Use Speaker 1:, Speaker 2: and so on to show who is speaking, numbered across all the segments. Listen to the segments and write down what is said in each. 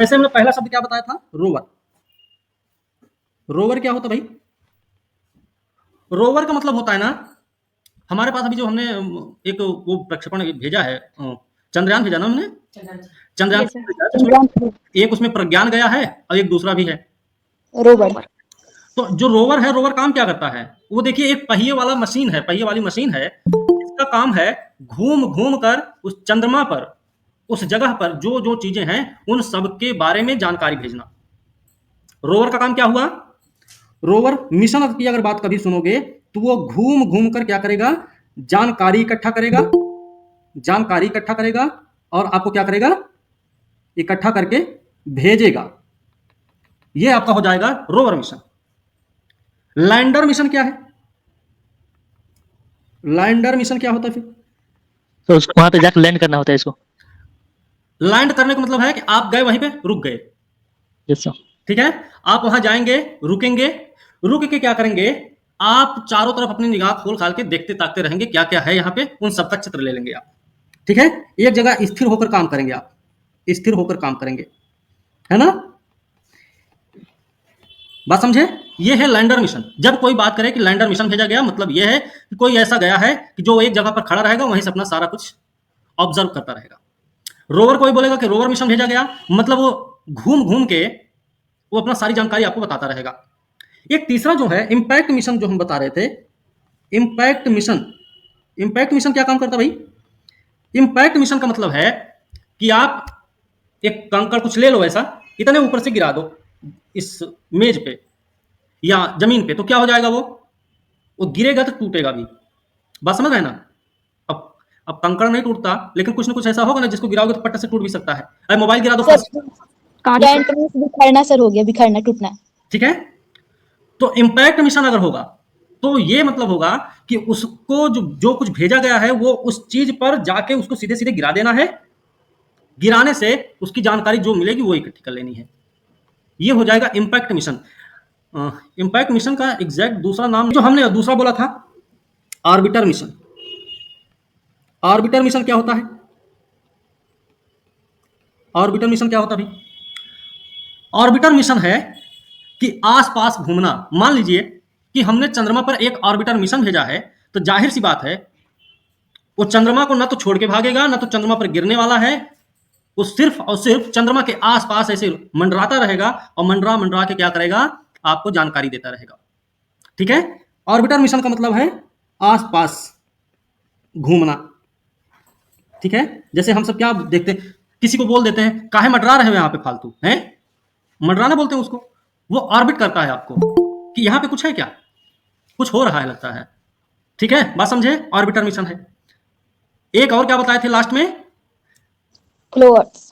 Speaker 1: ऐसे हमने पहला शब्द क्या बताया था? रोवर। रोवर क्या होता भाई? रोवर का मतलब होता है ना, हमारे पास अभी जो हमने एक वो प्रक्षेपण भेजा है, चंद्रयान भेजा ना हमने, चंद्रयान
Speaker 2: यस सर।
Speaker 1: भेजा है,
Speaker 3: चंद्रयान
Speaker 1: एक उसमें प्रज्ञान गया है और एक दूसरा भी है।
Speaker 3: रोवर।
Speaker 1: तो जो रोवर है, रोवर काम क्या करता है? वो देखिए एक पहिए वाला मशीन है, पहिए वाली मशीन है। इसका काम है घूम घूम कर उस चंद्रमा पर, उस जगह पर जो जो चीजें हैं उन सब के बारे में जानकारी भेजना। रोवर का काम क्या हुआ? रोवर मिशन की अगर बात कभी सुनोगे तो वो घूम घूम कर क्या करेगा? जानकारी इकट्ठा करेगा, जानकारी इकट्ठा करेगा और आपको क्या करेगा? इकट्ठा करके भेजेगा। ये आपका हो जाएगा रोवर मिशन। लैंडर मिशन क्या है? लैंडर मिशन क्या होता है फिर?
Speaker 2: तो उसको वहां पे जाकर लैंड करना होता है इसको।
Speaker 1: लैंड करने का मतलब है कि आप गए वहीं पे रुक गए,
Speaker 2: यस सर।
Speaker 1: ठीक है? आप वहां जाएंगे, रुकेंगे, रुक के क्या करेंगे? आप चारों तरफ अपनी निगाह खोल खाल के देखते ताकते रहेंगे क्या क्या है यहाँ पे, उन सबका चित्र ले लेंगे आप, ठीक है? एक जगह स्थिर होकर काम करेंगे आप, स्थिर होकर काम करेंगे, है ना? बात समझे? ये है लैंडर मिशन। जब कोई बात करे कि लैंडर मिशन भेजा गया, मतलब ये है कि कोई ऐसा गया है कि जो एक जगह पर खड़ा रहेगा, वहीं से अपना सारा कुछ ऑब्जर्व करता रहेगा। रोवर कोई बोलेगा कि रोवर मिशन भेजा गया, मतलब वो घूम घूम के वो अपना सारी जानकारी आपको बताता रहेगा। एक तीसरा जो है इम्पैक्ट मिशन, जो हम बता रहे थे, इम्पैक्ट मिशन। इम्पैक्ट मिशन क्या काम करता भाई? इम्पैक्ट मिशन का मतलब है कि आप एक कंकड़ कुछ ले लो, ऐसा इतने ऊपर से गिरा दो इस मेज पे या जमीन पे, तो क्या हो जाएगा? वो गिरेगा तो टूटेगा भी। बात समझ रहे हैं ना? अब अब कंकड़ नहीं टूटता, लेकिन कुछ ना कुछ ऐसा होगा ना जिसको गिराओगे तो पट्टा से टूट भी सकता है। अरे मोबाइल गिरा दो
Speaker 3: सर
Speaker 1: फर्स्ट,
Speaker 3: डेंट मीन्स बिखरना सर, हो गया बिखरना, टूटना।
Speaker 1: ठीक है? तो इम्पैक्ट मिशन अगर होगा तो ये मतलब होगा कि उसको जो जो कुछ भेजा गया है वो उस चीज पर जाके उसको सीधे सीधे गिरा देना है। गिराने से उसकी जानकारी जो मिलेगी वो इकट्ठी कर लेनी है। ये हो जाएगा इम्पैक्ट मिशन। इम्पैक्ट मिशन का एग्जैक्ट दूसरा नाम जो हमने दूसरा बोला था, ऑर्बिटर मिशन। ऑर्बिटर मिशन क्या होता है? ऑर्बिटर मिशन क्या होता है भाई? ऑर्बिटर मिशन है कि आसपास घूमना। मान लीजिए कि हमने चंद्रमा पर एक ऑर्बिटर मिशन भेजा है, तो जाहिर सी बात है वो चंद्रमा को ना तो छोड़ के भागेगा, ना तो चंद्रमा पर गिरने वाला है। वो सिर्फ और सिर्फ चंद्रमा के आसपास ऐसे मंडराता रहेगा और मंडरा मंडरा के क्या करेगा? आपको जानकारी देता रहेगा, ठीक है? ऑर्बिटर मिशन का मतलब है आसपास घूमना, ठीक है? जैसे हम सब क्या देखते हैं, किसी को बोल देते हैं काहे मंडरा रहे हो यहाँ पे फालतू, हैं? मंडराना बोलते हैं उसको। वो ऑर्बिट करता है आपको कि यहाँ पे कुछ है क्या, कुछ हो रहा है लगता है, ठीक है? बात समझे? ऑर्बिटर मिशन है। एक और क्या बताए थे लास्ट में?
Speaker 3: क्लोवर्स।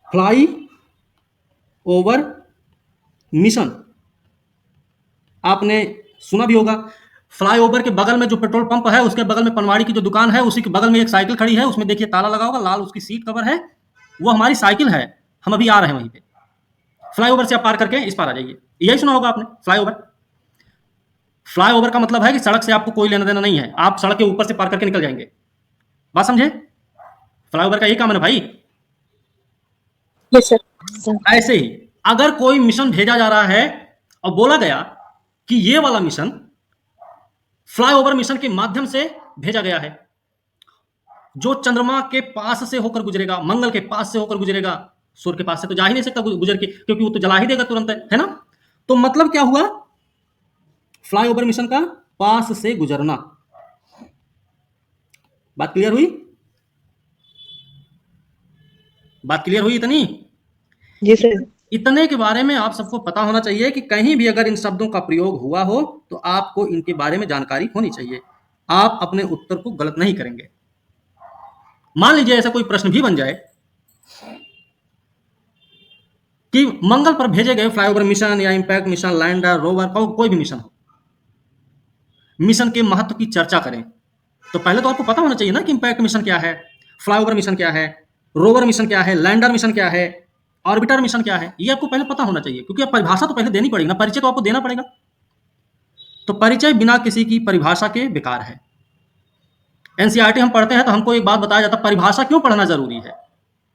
Speaker 1: Fly over mission. आपने सुना भी होगा। फ्लाईओवर के बगल में जो पेट्रोल पंप है, उसके बगल में पनवाड़ी की जो दुकान है, उसी के बगल में एक साइकिल खड़ी है, उसमें देखिए ताला लगा होगा, लाल उसकी सीट कवर है, वो हमारी साइकिल है। हम अभी आ रहे हैं वहीं पे। फ्लाईओवर से आप पार करके इस पार आ जाइए। यही सुना होगा आपने, फ्लाईओवर। फ्लाईओवर का मतलब है कि सड़क से आपको कोई लेना देना नहीं है, आप सड़क के ऊपर से पार करके निकल जाएंगे। बात समझे? फ्लाईओवर का यही काम है ना भाई।
Speaker 3: Yes sir.
Speaker 1: ऐसे ही अगर कोई मिशन भेजा जा रहा है और बोला गया कि ये वाला मिशन फ्लाईओवर मिशन के माध्यम से भेजा गया है, जो चंद्रमा के पास से होकर गुजरेगा, मंगल के पास से होकर गुजरेगा, सूर्य के पास से तो जा ही नहीं सकता गुजर के, क्योंकि वो तो जला ही देगा तुरंत, है ना? तो मतलब क्या हुआ? फ्लाईओवर मिशन का पास से गुजरना। बात क्लियर हुई? बात क्लियर हुई इतनी?
Speaker 3: जी सर।
Speaker 1: इतने के बारे में आप सबको पता होना चाहिए कि कहीं भी अगर इन शब्दों का प्रयोग हुआ हो तो आपको इनके बारे में जानकारी होनी चाहिए। आप अपने उत्तर को गलत नहीं करेंगे। मान लीजिए ऐसा कोई प्रश्न भी बन जाए कि मंगल पर भेजे गए फ्लाईओवर मिशन या इंपैक्ट मिशन, लैंडर, रोवर, कोई भी मिशन हो, मिशन के महत्व की चर्चा करें, तो पहले तो आपको पता होना चाहिए ना कि इंपैक्ट मिशन क्या है, फ्लाईओवर मिशन क्या है, रोवर मिशन क्या है, लैंडर मिशन क्या है, ऑर्बिटर मिशन क्या है। ये आपको पहले पता होना चाहिए, क्योंकि आप परिभाषा तो पहले देनी पड़ेगी ना, परिचय तो आपको देना पड़ेगा। तो परिचय बिना किसी की परिभाषा के बेकार है। एनसीईआरटी हम पढ़ते हैं तो हमको एक बात बताया जाता है, परिभाषा क्यों पढ़ना जरूरी है?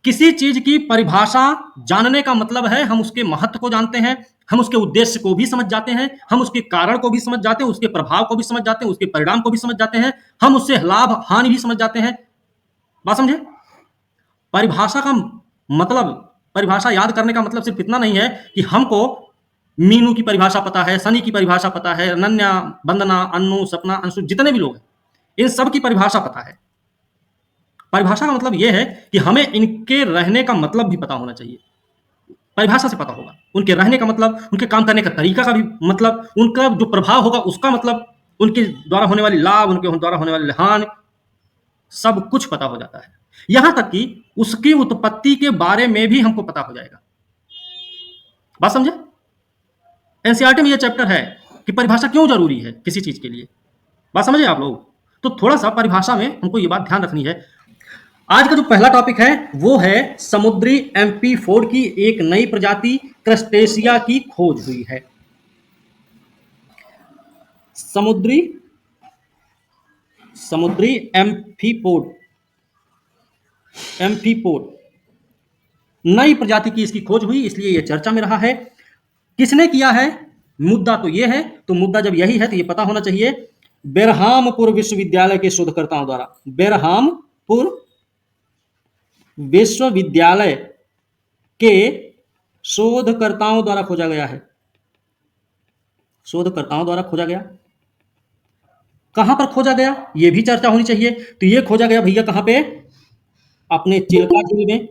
Speaker 1: किसी चीज की परिभाषा जानने का मतलब है हम उसके महत्व को जानते हैं, हम उसके उद्देश्य को भी समझ जाते हैं, हम उसके कारण को भी समझ जाते हैं, उसके प्रभाव को भी समझ जाते हैं, उसके परिणाम को भी समझ जाते हैं, हम उससे लाभ हानि भी समझ जाते हैं। बात समझे? परिभाषा का मतलब, परिभाषा याद करने का मतलब सिर्फ इतना नहीं है कि हमको मीनू की परिभाषा पता है, सनी की परिभाषा पता है, अनन्या, वंदना, अन्नू, सपना, अंशु, जितने भी लोग हैं, इन सब की परिभाषा पता है। परिभाषा का मतलब यह है कि हमें इनके रहने का मतलब भी पता होना चाहिए। परिभाषा से पता होगा उनके रहने का मतलब, उनके काम करने का तरीका का भी मतलब, उनका जो प्रभाव होगा उसका मतलब, उनके द्वारा होने वाली लाभ, उनके द्वारा होने वाली हानि, सब कुछ पता हो जाता है। यहां तक कि उसकी उत्पत्ति के बारे में भी हमको पता हो जाएगा। बात समझे? एनसीईआरटी में यह चैप्टर है कि परिभाषा क्यों जरूरी है किसी चीज के लिए। बात समझे आप लोग? तो थोड़ा सा परिभाषा में हमको ये बात ध्यान रखनी है। आज का जो पहला टॉपिक है वो है समुद्री एम्फीपोड की एक नई प्रजाति क्रस्टेशिया की खोज हुई है। समुद्री एम्फीपोड नई प्रजाति की इसकी खोज हुई, इसलिए यह चर्चा में रहा है। किसने किया है? मुद्दा तो यह है, तो मुद्दा जब यही है तो यह पता होना चाहिए, बेरहामपुर विश्वविद्यालय के शोधकर्ताओं द्वारा। बेरहामपुर विश्वविद्यालय के शोधकर्ताओं द्वारा खोजा गया है। शोधकर्ताओं द्वारा खोजा गया। कहां पर खोजा गया यह भी चर्चा होनी चाहिए। तो यह खोजा गया भैया कहां पे? अपने चिल्का झील में।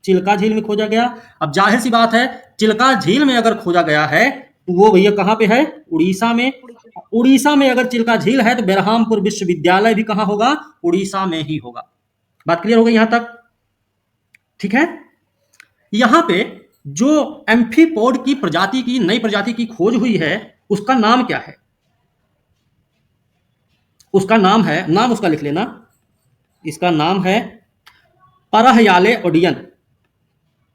Speaker 1: चिल्का झील में खोजा गया। अब जाहिर सी बात है, चिल्का झील में अगर खोजा गया है तो वो भैया कहां पे है? उड़ीसा में। उड़ीसा में अगर चिल्का झील है तो बेरहामपुर विश्वविद्यालय भी कहां होगा? उड़ीसा में ही होगा। बात क्लियर हो गई यहां तक? ठीक है। यहां पे जो एम्फीपोड की प्रजाति की, नई प्रजाति की खोज हुई है, उसका नाम क्या है? उसका नाम है, नाम उसका लिख लेना, इसका नाम है परहयाले ओडियन।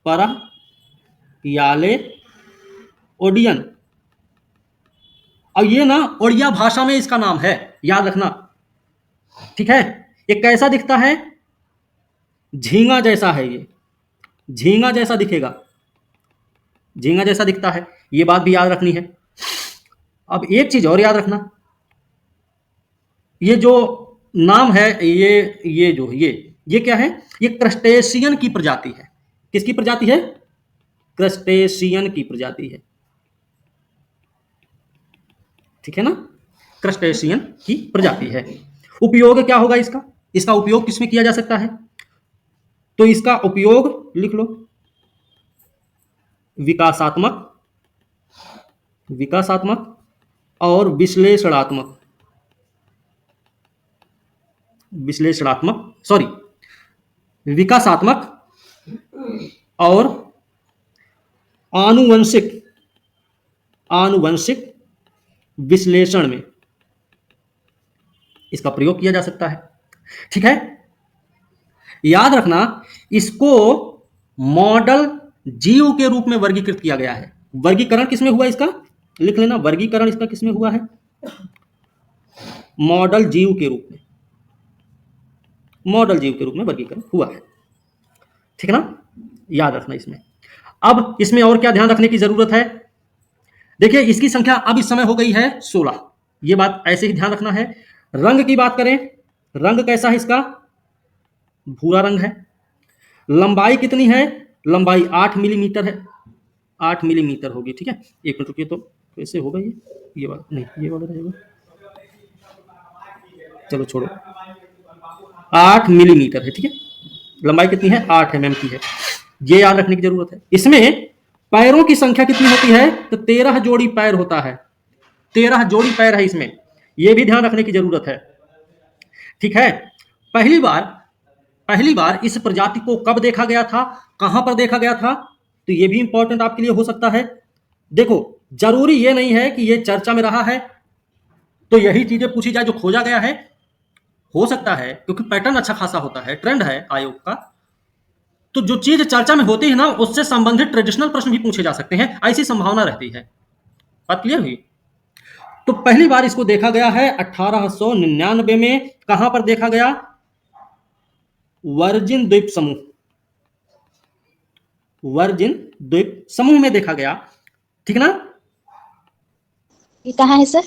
Speaker 1: परहयाले ओडियन। और ये ना ओडिया भाषा में इसका नाम है, याद रखना। ठीक है। ये कैसा दिखता है? झींगा जैसा है। ये झींगा जैसा दिखेगा, झींगा जैसा दिखता है, ये बात भी याद रखनी है। अब एक चीज और याद रखना, ये जो नाम है, ये क्या है? ये क्रस्टेशियन की प्रजाति है। किसकी प्रजाति है? क्रस्टेशियन की प्रजाति है। ठीक है ना? क्रस्टेशियन की प्रजाति है। उपयोग क्या होगा इसका? इसका उपयोग किसमें किया जा सकता है? तो इसका उपयोग लिख लो, विकासात्मक और विकासात्मक और आनुवंशिक विश्लेषण में इसका प्रयोग किया जा सकता है। ठीक है। याद रखना, इसको मॉडल जीव के रूप में वर्गीकृत किया गया है। वर्गीकरण किसमें हुआ इसका? लिख लेना, वर्गीकरण इसका किसमें हुआ है? मॉडल जीव के रूप में। मॉडल जीव के रूप में वर्गीकरण हुआ है। ठीक है ना? याद रखना इसमें। अब इसमें और क्या ध्यान रखने की जरूरत है? देखिए, इसकी संख्या अब इस समय हो गई है 16। ये बात ऐसे ही ध्यान रखना है। रंग की बात करें, रंग कैसा है इसका? भूरा रंग है। लंबाई कितनी है? लंबाई 8 मिलीमीटर है। 8 मिलीमीटर होगी। ठीक है। एक मिनट रुकिए, तो कैसे होगा ये वाला नहीं, ये वाला रहेगा, चलो छोड़ो। 8 मिलीमीटर है। ठीक है। लंबाई कितनी है? 8 mm की है। ये याद रखने की जरूरत है। इसमें पैरों की संख्या कितनी होती है? तो 13 जोड़ी पैर होता है। 13 जोड़ी पैर है इसमें, यह भी ध्यान रखने की जरूरत है। ठीक है। पहली बार इस प्रजाति को कब देखा गया था, कहां पर देखा गया था, तो यह भी इंपॉर्टेंट आपके लिए हो सकता है। देखो, जरूरी यह नहीं है कि यह चर्चा में रहा है तो यही चीजें पूछी जाए जो खोजा गया है। हो सकता है, क्योंकि पैटर्न अच्छा खासा होता है, ट्रेंड है आयोग का, तो जो चीज चर्चा में होती है ना, उससे संबंधित ट्रेडिशनल प्रश्न भी पूछे जा सकते हैं, ऐसी संभावना रहती है। बात क्लियर हुई? तो पहली बार इसको देखा गया है 1899 में। कहां पर देखा गया? वर्जिन द्वीप समूह। वर्जिन द्वीप समूह में देखा गया, ठीक ना।
Speaker 3: ये कहाँ है सर?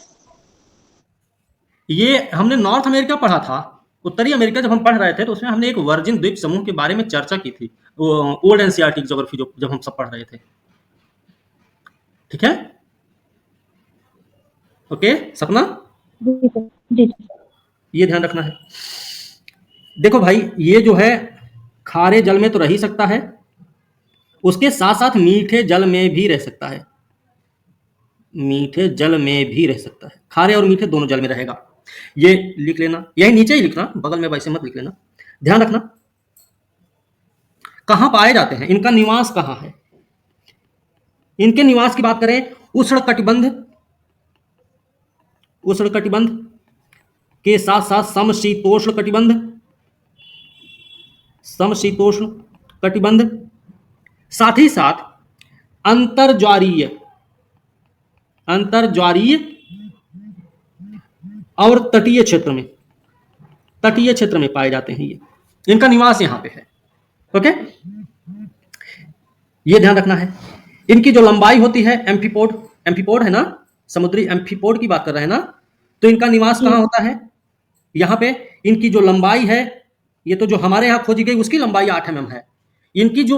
Speaker 1: ये हमने नॉर्थ अमेरिका पढ़ा था। उत्तरी अमेरिका जब हम पढ़ रहे थे तो उसमें हमने एक वर्जिन द्वीप समूह के बारे में चर्चा की थी, ओल्ड एनसीईआरटी ज्योग्राफी जब हम सब पढ़ रहे थे, ठीक है। ओके सपना,
Speaker 3: जी सर, जी सर।
Speaker 1: ये ध्यान रखना है। देखो भाई, ये जो है खारे जल में तो रह ही सकता है, उसके साथ साथ मीठे जल में भी रह सकता है। मीठे जल में भी रह सकता है, खारे और मीठे दोनों जल में रहेगा। ये लिख लेना, यही नीचे ही लिखना, बगल में वैसे मत लिख लेना। ध्यान रखना, कहां पाए जाते हैं, इनका निवास कहां है। इनके निवास की बात करें, उष्ण कटिबंध के साथ साथ समशीतोष्ण कटिबंध, साथ ही साथ अंतर्ज्वारीय और तटीय क्षेत्र में पाए जाते हैं। ये इनका निवास यहां पे है। ओके, ये ध्यान रखना है। इनकी जो लंबाई होती है, एम्फीपोड है ना, समुद्री एम्फीपोड की बात कर रहे हैं ना, तो इनका निवास कहां होता है, यहां पे। इनकी जो लंबाई है, ये तो जो हमारे यहां खोजी गई उसकी लंबाई 8 mm है। इनकी जो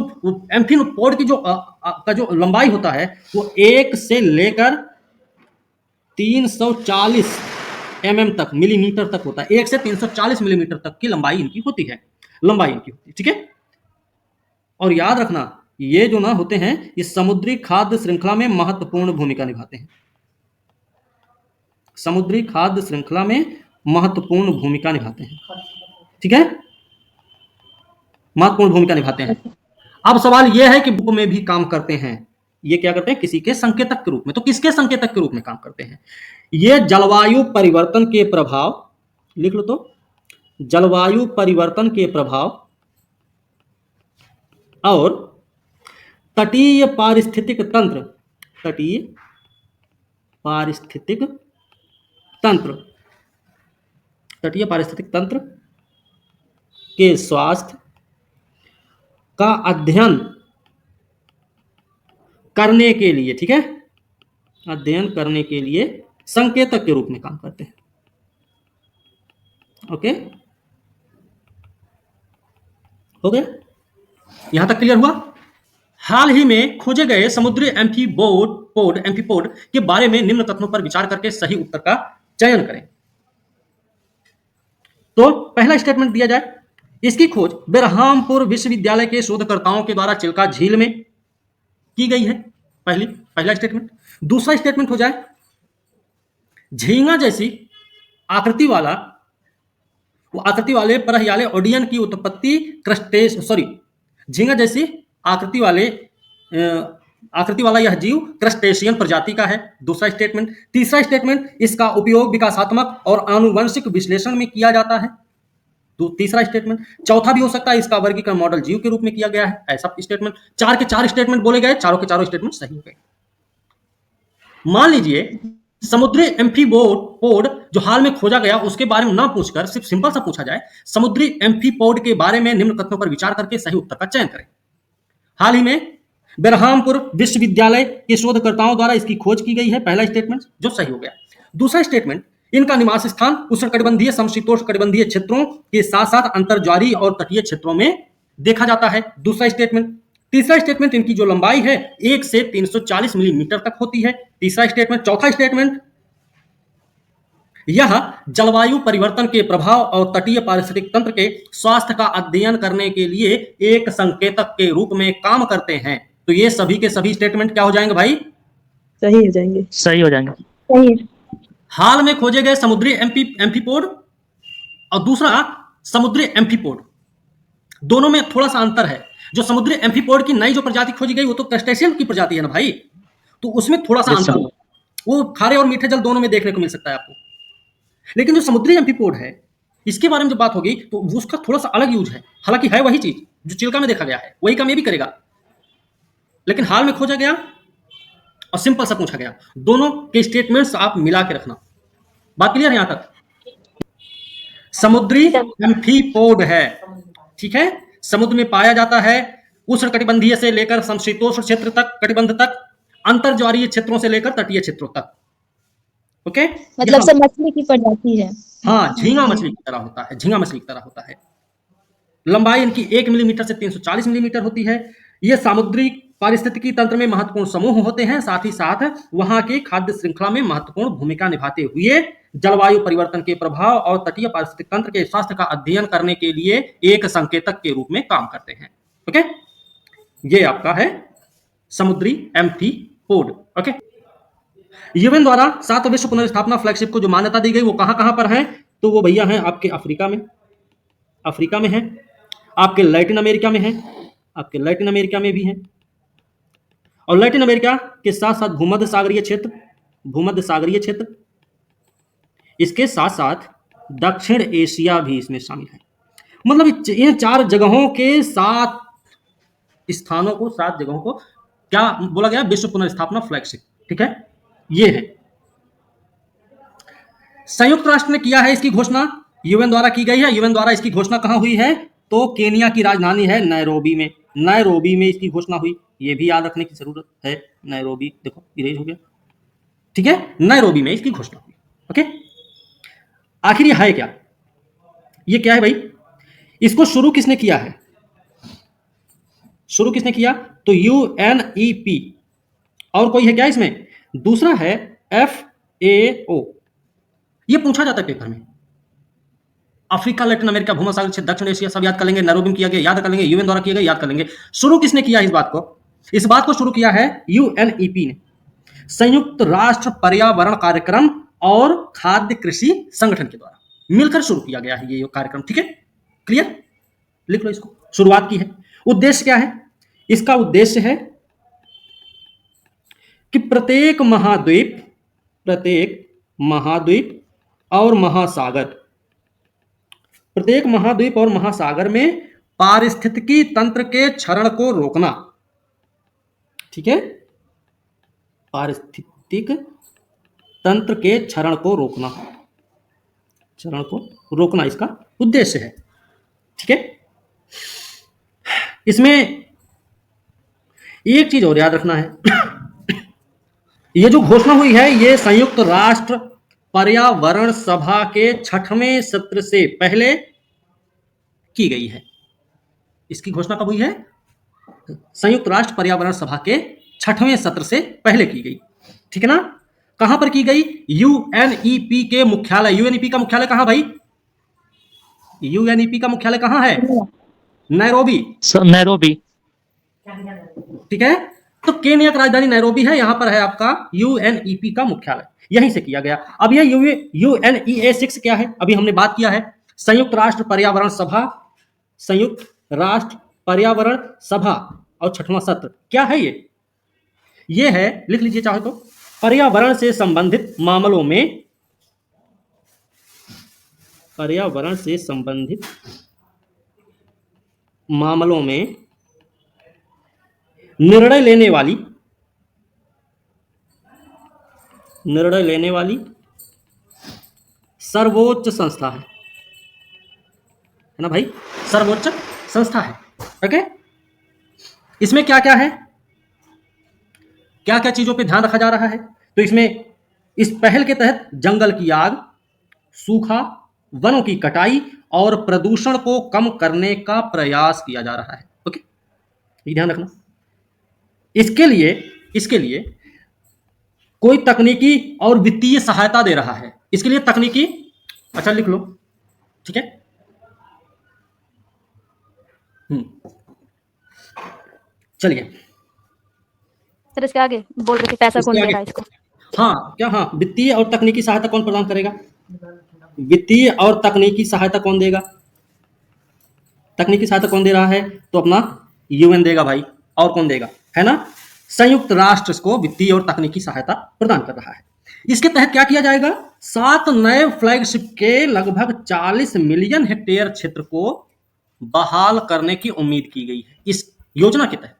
Speaker 1: एम्फीपोड की का जो लंबाई होता है वो 1 से लेकर 340 mm तक, मिलीमीटर तक होता है। 1 से 340 मिलीमीटर तक की लंबाई इनकी होती है, ठीक है। और याद रखना, ये जो ना होते हैं, ये समुद्री खाद्य श्रृंखला में महत्वपूर्ण भूमिका निभाते हैं। ठीक है, महत्वपूर्ण भूमिका निभाते हैं। अब सवाल यह है कि बुक में भी काम करते हैं। ये क्या करते हैं, किसी के संकेतक के रूप में। तो किसके संकेतक के रूप में काम करते हैं? ये जलवायु परिवर्तन के प्रभाव, लिख लो तो, जलवायु परिवर्तन के प्रभाव और तटीय पारिस्थितिक तंत्र के स्वास्थ्य का अध्ययन करने के लिए, ठीक है, अध्ययन करने के लिए संकेतक के रूप में काम करते हैं। ओके, हो गया, यहां तक क्लियर हुआ। हाल ही में खोजे गए समुद्री एम्फीपोड के बारे में निम्न कथनों पर विचार करके सही उत्तर का चयन करें। तो पहला स्टेटमेंट दिया जाए, इसकी खोज बेरहामपुर विश्वविद्यालय के शोधकर्ताओं के द्वारा चिल्का झील में की गई है, पहला स्टेटमेंट। दूसरा स्टेटमेंट हो जाए, झींगा जैसी आकृति वाले परहियाले ओडियन की उत्पत्ति झींगा जैसी आकृति वाला यह जीव क्रस्टेशियन प्रजाति का है, दूसरा स्टेटमेंट। तीसरा स्टेटमेंट, इसका उपयोग विकासात्मक और आनुवंशिक विश्लेषण में किया जाता है, तो तीसरा स्टेटमेंट। चौथा भी हो सकता है, इसका वर्गीकरण मॉडल जीव के रूप में किया गया है, ऐसा स्टेटमेंट। 4 के 4 स्टेटमेंट बोले गए, चारों के चारों स्टेटमेंट सही हो गए। मान लीजिए समुद्री एम्फीपोड जो हाल में खोजा गया उसके बारे में ना पूछकर सिर्फ सिंपल सा पूछा जाए, समुद्री एम्फीपोड के बारे में निम्न कथनों पर विचार करके सही उत्तर का चयन करें। हाल ही में बेरहामपुर विश्वविद्यालय के शोधकर्ताओं द्वारा इसकी खोज की गई है, पहला स्टेटमेंट जो सही हो गया। दूसरा स्टेटमेंट, इनका निवास स्थान उष्णकटिबंधीय समशीतोष्ण कटिबंधीय क्षेत्रों के साथ साथ अंतर्ज्वारीय और तटीय क्षेत्रों में देखा जाता है, दूसरा स्टेटमेंट। तीसरा स्टेटमेंट, इनकी जो लंबाई है 1 से 340 मिलीमीटर तक होती है, तीसरा स्टेटमेंट। चौथा स्टेटमेंट, यह जलवायु परिवर्तन के प्रभाव और तटीय पारिस्थितिक तंत्र के स्वास्थ्य का अध्ययन करने के लिए एक संकेतक के रूप में काम करते हैं। तो ये सभी के सभी स्टेटमेंट क्या हो जाएंगे भाई?
Speaker 3: सही हो जाएंगे।
Speaker 2: सही हो जाएंगे।
Speaker 3: सही है।
Speaker 1: हाल में खोजे गए समुद्री एम्फीपोड और दूसरा समुद्री एम्फीपोड, दोनों में थोड़ा सा अंतर है। जो समुद्री एम्फीपोड की नई जो प्रजाति खोजी गई वो तो क्रस्टेशियन की प्रजाति है ना भाई, तो उसमें थोड़ा सा अंतर है, वो खारे और मीठे जल दोनों में देखने को मिल सकता है आपको। लेकिन जो समुद्री एम्फीपोड है, इसके बारे में जब बात होगी तो उसका थोड़ा सा अलग यूज है। हालांकि है वही चीज जो चिल्का में देखा गया है, वही काम ये भी करेगा, लेकिन हाल में खोजा गया और सिंपल सा पूछा गया। दोनों के स्टेटमेंट्स आप मिला के रखना। बात क्लियर है यहां तक? समुद्री एम्फीपोड है, ठीक है, समुद्र में पाया जाता है, उष्णकटिबंधीय से लेकर समशीतोष्ण क्षेत्र तक, कटिबंध तक, अंतर्ज्वारीय क्षेत्रों से लेकर तटीय क्षेत्रों तक। ओके,
Speaker 3: मतलब सब मछली की प्रजाति है।
Speaker 1: हाँ, झींगा मछली की तरह होता है, झींगा मछली की तरह होता है। लंबाई इनकी 1 मिलीमीटर से 340 मिलीमीटर होती है। ये सामुद्रिक पारिस्थितिकी तंत्र में महत्वपूर्ण समूह होते हैं, साथ ही साथ वहां की खाद्य श्रृंखला में महत्वपूर्ण भूमिका निभाते हुए जलवायु परिवर्तन के प्रभाव और तटीय पारिस्थितिक तंत्र के स्वास्थ्य का अध्ययन करने के लिए एक संकेतक के रूप में काम करते हैं। ओके, ये आपका है समुद्री एम्फीपोड। ओके, यूएन द्वारा 7 विश्व पुनर्स्थापना फ्लैगशिप को जो मान्यता दी गई वो कहां कहां पर है, तो वो भैया हैं आपके अफ्रीका में है, आपके लैटिन अमेरिका में है, आपके लैटिन अमेरिका में भी है, और लैटिन अमेरिका के साथ साथ भूमध्य सागरीय क्षेत्र, इसके साथ साथ दक्षिण एशिया भी इसमें शामिल है। मतलब इन 4 जगहों के 7 स्थानों को, 7 जगहों को क्या बोला गया, विश्व पुनर्स्थापना फ्लैगशिप। ठीक है, ये है। संयुक्त राष्ट्र ने किया है इसकी घोषणा, यूएन द्वारा की गई है। यूएन द्वारा इसकी घोषणा कहां हुई है, तो केनिया की राजधानी है नैरोबी में, नैरोबी में इसकी घोषणा हुई। ये भी याद रखने की जरूरत है, नैरोबी, देखो इरेज हो गया। ठीक है, नैरोबी में इसकी घोषणा हुई। ओके, आखिर ये है क्या, ये क्या है भाई, इसको शुरू किसने किया है, शुरू किसने किया, तो यूएनईपी, और कोई है क्या इसमें, दूसरा है FAO। ये पूछा जाता है पेपर में, अफ्रीका, लैटिन अमेरिका, भूमध्य सागरीय क्षेत्र, दक्षिण एशिया, सब याद कर लेंगे, नैरोबी में किया गया याद कर लेंगे, यूएन द्वारा किया गया याद कर लेंगे। शुरू किसने किया इस बात को, इस बात को शुरू किया है यूएनईपी ने, संयुक्त राष्ट्र पर्यावरण कार्यक्रम और खाद्य कृषि संगठन के द्वारा मिलकर शुरू किया गया है ये कार्यक्रम। ठीक है, क्लियर, लिख लो इसको, शुरुआत की है। उद्देश्य क्या है, इसका उद्देश्य है कि प्रत्येक महाद्वीप और महासागर में पारिस्थितिकी तंत्र के क्षरण को रोकना। ठीक है, पारिस्थितिक तंत्र के क्षरण को रोकना इसका उद्देश्य है। ठीक है, इसमें एक चीज और याद रखना है, ये जो घोषणा हुई है ये संयुक्त राष्ट्र पर्यावरण सभा के 6वें सत्र से पहले की गई है। इसकी घोषणा कब हुई है, संयुक्त राष्ट्र पर्यावरण सभा के 6वें सत्र से पहले की गई। ठीक है ना, कहां पर की गई, यूएनईपी के मुख्यालय, यूएनईपी का मुख्यालय कहां भाई, यूएनईपी का मुख्यालय कहां है, नैरोबी।
Speaker 2: नैरोबी,
Speaker 1: ठीक है, तो केनिया की राजधानी नैरोबी है, यहां पर है आपका यूएनईपी का मुख्यालय, यहीं से किया गया। अब ये UNEA6 क्या है, अभी हमने बात किया है, संयुक्त राष्ट्र पर्यावरण सभा, संयुक्त राष्ट्र पर्यावरण सभा और 6वां सत्र क्या है, ये है, लिख लीजिए चाहे तो, पर्यावरण से संबंधित मामलों में निर्णय लेने वाली सर्वोच्च संस्था है ना भाई, सर्वोच्च संस्था है। ओके, इसमें क्या क्या है, क्या क्या चीजों पे ध्यान रखा जा रहा है, तो इसमें इस पहल के तहत जंगल की आग, सूखा, वनों की कटाई और प्रदूषण को कम करने का प्रयास किया जा रहा है। ओके, ये ध्यान रखना। इसके लिए कोई तकनीकी और वित्तीय सहायता दे रहा है, इसके लिए तकनीकी, अच्छा लिख लो। ठीक है, चलिए
Speaker 3: सर इसके आगे बोल रहे थे पैसा कौन दे रहा है इसको,
Speaker 1: हाँ क्या, हाँ, वित्तीय और तकनीकी सहायता कौन प्रदान करेगा, वित्तीय और तकनीकी सहायता कौन देगा, तकनीकी सहायता कौन दे रहा है, तो अपना यूएन देगा भाई, और कौन देगा, है ना, संयुक्त राष्ट्र इसको वित्तीय और तकनीकी सहायता प्रदान कर रहा है। इसके तहत क्या किया जाएगा, 7 नए फ्लैगशिप के लगभग 40 मिलियन हेक्टेयर क्षेत्र को बहाल करने की उम्मीद की गई है इस योजना के तहत।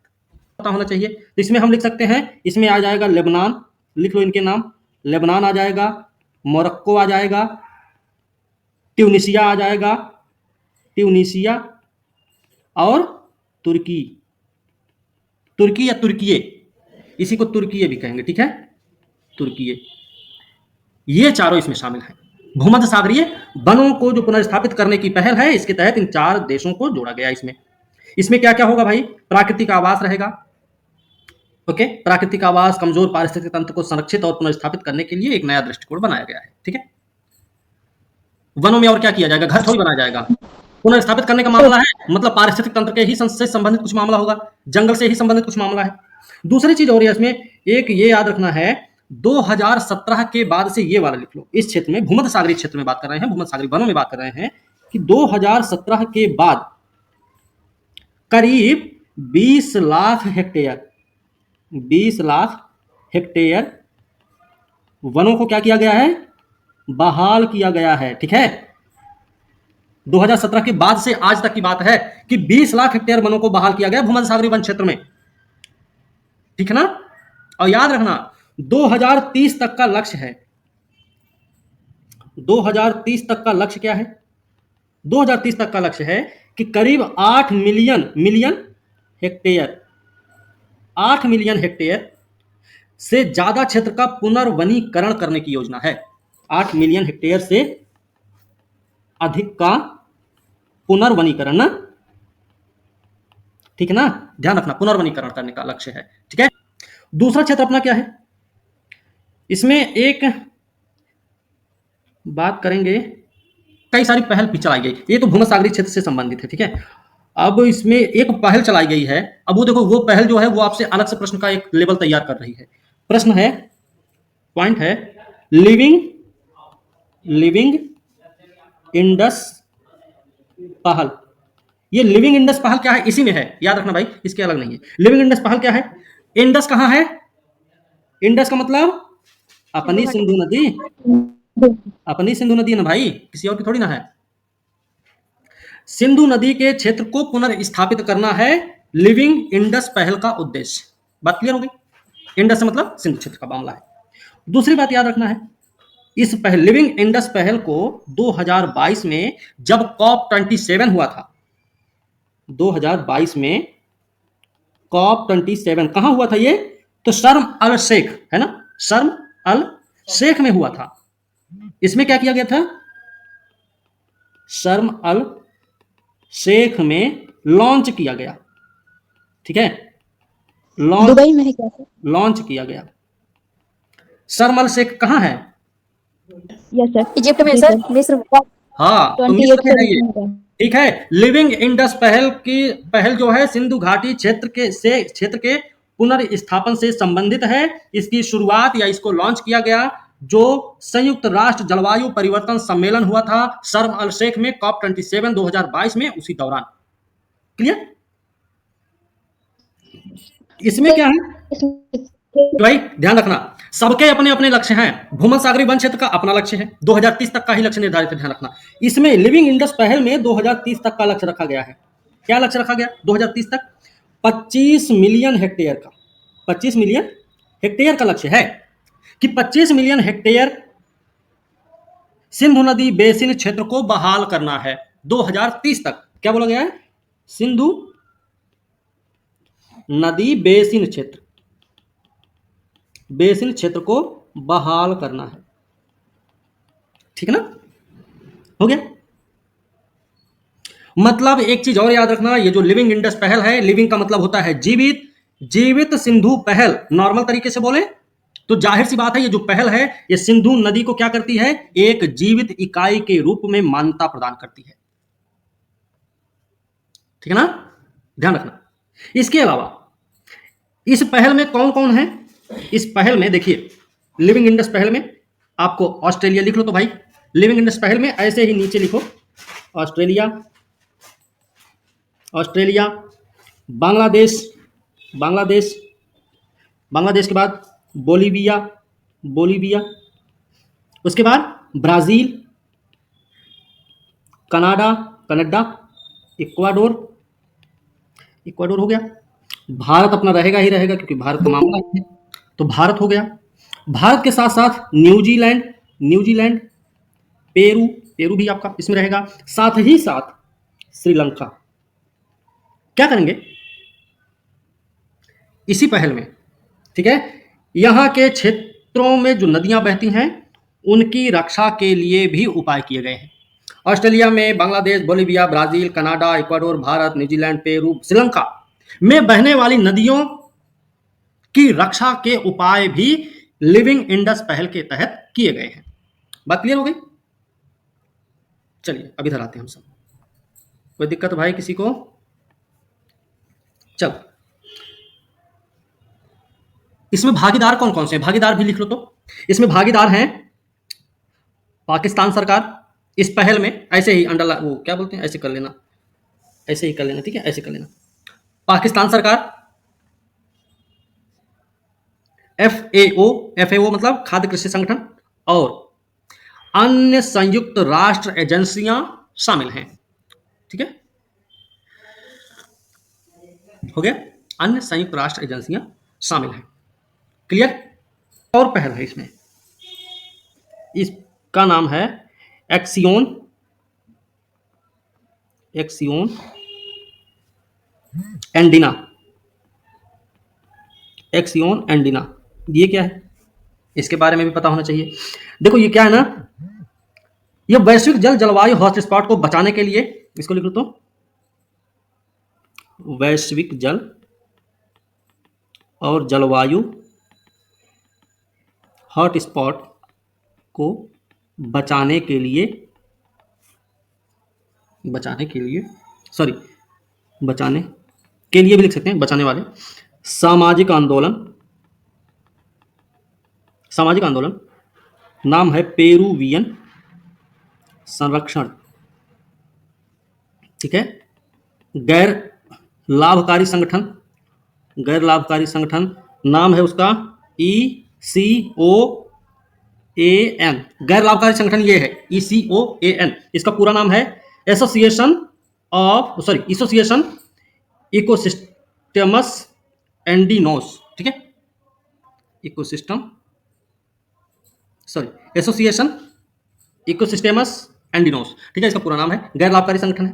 Speaker 1: पता होना चाहिए, तो इसमें हम लिख सकते हैं, इसमें आ जाएगा लेबनान, लिख लो इनके नाम, लेबनान आ जाएगा, मोरक्को आ जाएगा, ट्यूनिसिया आ जाएगा, ट्यूनिसिया और तुर्की, तुर्की या तुर्कीये, इसी को तुर्कीये भी कहेंगे, ठीक है, तुर्कीये, ये चारों इसमें शामिल हैं। भूमध्य सागरीय वनों को जो पुनर्स्थापित करने की पहल है, इसके तहत इन 4 देशों को जोड़ा गया इसमें। इसमें क्या क्या होगा भाई? प्राकृतिक आवास रहेगा, ओके, प्राकृतिक आवास, कमजोर पारिस्थितिक तंत्र को संरक्षित और पुनर्स्थापित करने के लिए एक नया दृष्टिकोण बनाया गया है, ठीक है। वनों में और क्या किया जाएगा? घर थोड़ी बनाया जाएगा। पुनर्स्थापित करने का मामला है, मतलब पारिस्थितिक तंत्र के ही से संबंधित कुछ मामला होगा, जंगल से ही संबंधित कुछ मामला है। दूसरी चीज और है इसमें, एक ये याद रखना है, 2017 के बाद से ये वाला लिख लो, इस क्षेत्र में, भूमध्य सागरीय क्षेत्र में बात कर रहे हैं, भूमध्य सागरीय वनों में बात कर रहे हैं कि 2017 के बाद करीब 20 लाख हेक्टेयर, 20 लाख हेक्टेयर वनों को क्या किया गया है? बहाल किया गया है, ठीक है। 2017 के बाद से आज तक की बात है कि 20 लाख हेक्टेयर वनों को बहाल किया गया भूमध्य सागरीय वन क्षेत्र में, ठीक है ना। और याद रखना 2030 तक का लक्ष्य है, 2030 तक का लक्ष्य क्या है? 2030 तक का लक्ष्य है कि करीब 8 मिलियन हेक्टेयर, 8 मिलियन हेक्टेयर से ज्यादा क्षेत्र का पुनर्वनीकरण करने की योजना है। 8 मिलियन हेक्टेयर से अधिक का पुनर्वनीकरण ना, ठीक है ना, ध्यान रखना, पुनर्वनीकरण करने का लक्ष्य है, ठीक है। दूसरा क्षेत्र अपना क्या है? इसमें एक बात करेंगे, कई सारी पहल भी चलाई गई, ये तो भूमध्य सागरीय क्षेत्र से संबंधित है, ठीक है। अब इसमें एक पहल चलाई गई है, अब वो देखो, वो पहल जो है वो आपसे अलग से प्रश्न का एक लेवल तैयार कर रही है। प्रश्न है, पॉइंट है, लिविंग इंडस पहल। ये लिविंग इंडस पहल क्या है? इसी में है, याद रखना भाई, इसके अलग नहीं है। लिविंग इंडस पहल क्या है? इंडस कहां है? इंडस का मतलब अपनी सिंधु नदी, अपनी सिंधु नदी है ना भाई, किसी और की थोड़ी ना है। सिंधु नदी के क्षेत्र को पुनर्स्थापित करना है लिविंग इंडस पहल का उद्देश्य। बात क्लियर हो गई? इंडस से मतलब सिंधु क्षेत्र का मामला है। दूसरी बात याद रखना है, इस पहल, लिविंग इंडस पहल को 2022 में जब COP27 हुआ था, 2022 में COP27 कहां हुआ था? ये तो शर्म अल शेख है ना, शर्म अल शेख में हुआ था। इसमें क्या किया गया था? शर्म अल शेख में लॉन्च किया गया, ठीक है,
Speaker 3: दुबई में है क्या सर?
Speaker 1: लॉन्च किया गया। शर्म अल शेख कहां है?
Speaker 3: यस सर, इजिप्ट में सर, मिस्र में।
Speaker 1: हाँ, तो मिस्र में है ये, ठीक है। लिविंग इंडस पहल की पहल जो है सिंधु घाटी क्षेत्र के पुनर्स्थापन से संबंधित है। इसकी शुरुआत या इसको लॉन्च किया गया जो संयुक्त राष्ट्र जलवायु परिवर्तन सम्मेलन हुआ था शर्म अल शेख में, COP27 2022 में, उसी दौरान। क्लियर? इसमें क्या है भाई, ध्यान रखना, सबके अपने अपने लक्ष्य हैं। भूमध्य सागरीय वन क्षेत्र का अपना लक्ष्य है, 2030 तक का ही लक्ष्य निर्धारित है, ध्यान रखना। इसमें लिविंग इंडस पहल में 2030 तक का लक्ष्य रखा गया है। क्या लक्ष्य रखा गया 2030 तक? 25 मिलियन हेक्टेयर का, 25 मिलियन हेक्टेयर का लक्ष्य है कि 25 मिलियन हेक्टेयर सिंधु नदी बेसिन क्षेत्र को बहाल करना है 2030 तक। क्या बोला गया है? सिंधु नदी बेसिन क्षेत्र को बहाल करना है, ठीक है ना, हो गया। मतलब एक चीज और याद रखना, ये जो लिविंग इंडस पहल है, लिविंग का मतलब होता है जीवित सिंधु पहल। नॉर्मल तरीके से बोले तो जाहिर सी बात है, ये जो पहल है ये सिंधु नदी को क्या करती है? एक जीवित इकाई के रूप में मान्यता प्रदान करती है, ठीक है ना, ध्यान रखना। इसके अलावा इस पहल में कौन कौन है? इस पहल में देखिए, लिविंग इंडस पहल में आपको ऑस्ट्रेलिया लिख लो तो भाई, लिविंग इंडस पहल में ऐसे ही नीचे लिखो, ऑस्ट्रेलिया, बांग्लादेश के बाद बोलीविया, उसके बाद ब्राजील, कनाडा, इक्वाडोर हो गया। भारत अपना रहेगा ही रहेगा क्योंकि भारत का मामला है, तो भारत हो गया। भारत के साथ साथ न्यूजीलैंड, पेरू भी आपका इसमें रहेगा, साथ ही साथ श्रीलंका। क्या करेंगे? इसी पहल में, ठीक है, यहाँ के क्षेत्रों में जो नदियां बहती हैं उनकी रक्षा के लिए भी उपाय किए गए हैं। ऑस्ट्रेलिया में, Bangladesh, Bolivia, Brazil, Canada, Ecuador, Bharat, New Zealand, Peru, Sri Lanka में बहने वाली नदियों की रक्षा के उपाय भी लिविंग इंडस पहल के तहत किए गए हैं। बात क्लियर हो गई? चलिए अब इधर आते हैं हम सब। कोई दिक्कत भाई किसी को? चल, इसमें भागीदार कौन कौन से हैं? भागीदार भी लिख लो। तो इसमें भागीदार हैं पाकिस्तान सरकार इस पहल में, ऐसे ही अंडरलाइन, वो क्या बोलते हैं, ऐसे कर लेना, ऐसे ही कर लेना, ठीक है, ऐसे कर लेना। पाकिस्तान सरकार, FAO मतलब खाद्य कृषि संगठन, और अन्य संयुक्त राष्ट्र एजेंसियां शामिल हैं, ठीक है, हो गया, अन्य संयुक्त राष्ट्र एजेंसियां शामिल हैं। क्लियर? और पहल है इसमें, इसका नाम है एक्सियोन एंडिना। एक्सियोन एंडिना, ये क्या है? इसके बारे में भी पता होना चाहिए। देखो ये क्या है ना, ये वैश्विक जलवायु हॉटस्पॉट को बचाने के लिए, इसको लिख लो तो, वैश्विक जल और जलवायु हॉटस्पॉट को बचाने के लिए भी लिख सकते हैं, बचाने वाले सामाजिक आंदोलन नाम है पेरुवियन संरक्षण, ठीक है। गैर लाभकारी संगठन नाम है उसका ECOAN। गैर लाभकारी संगठन ये है ECOAN। इसका पूरा नाम है एसोसिएशन इकोसिस्टमस एंडिनोस, ठीक है, एसोसिएशन इकोसिस्टमस एंडिनोस, ठीक है, इसका पूरा नाम है, गैर लाभकारी संगठन है,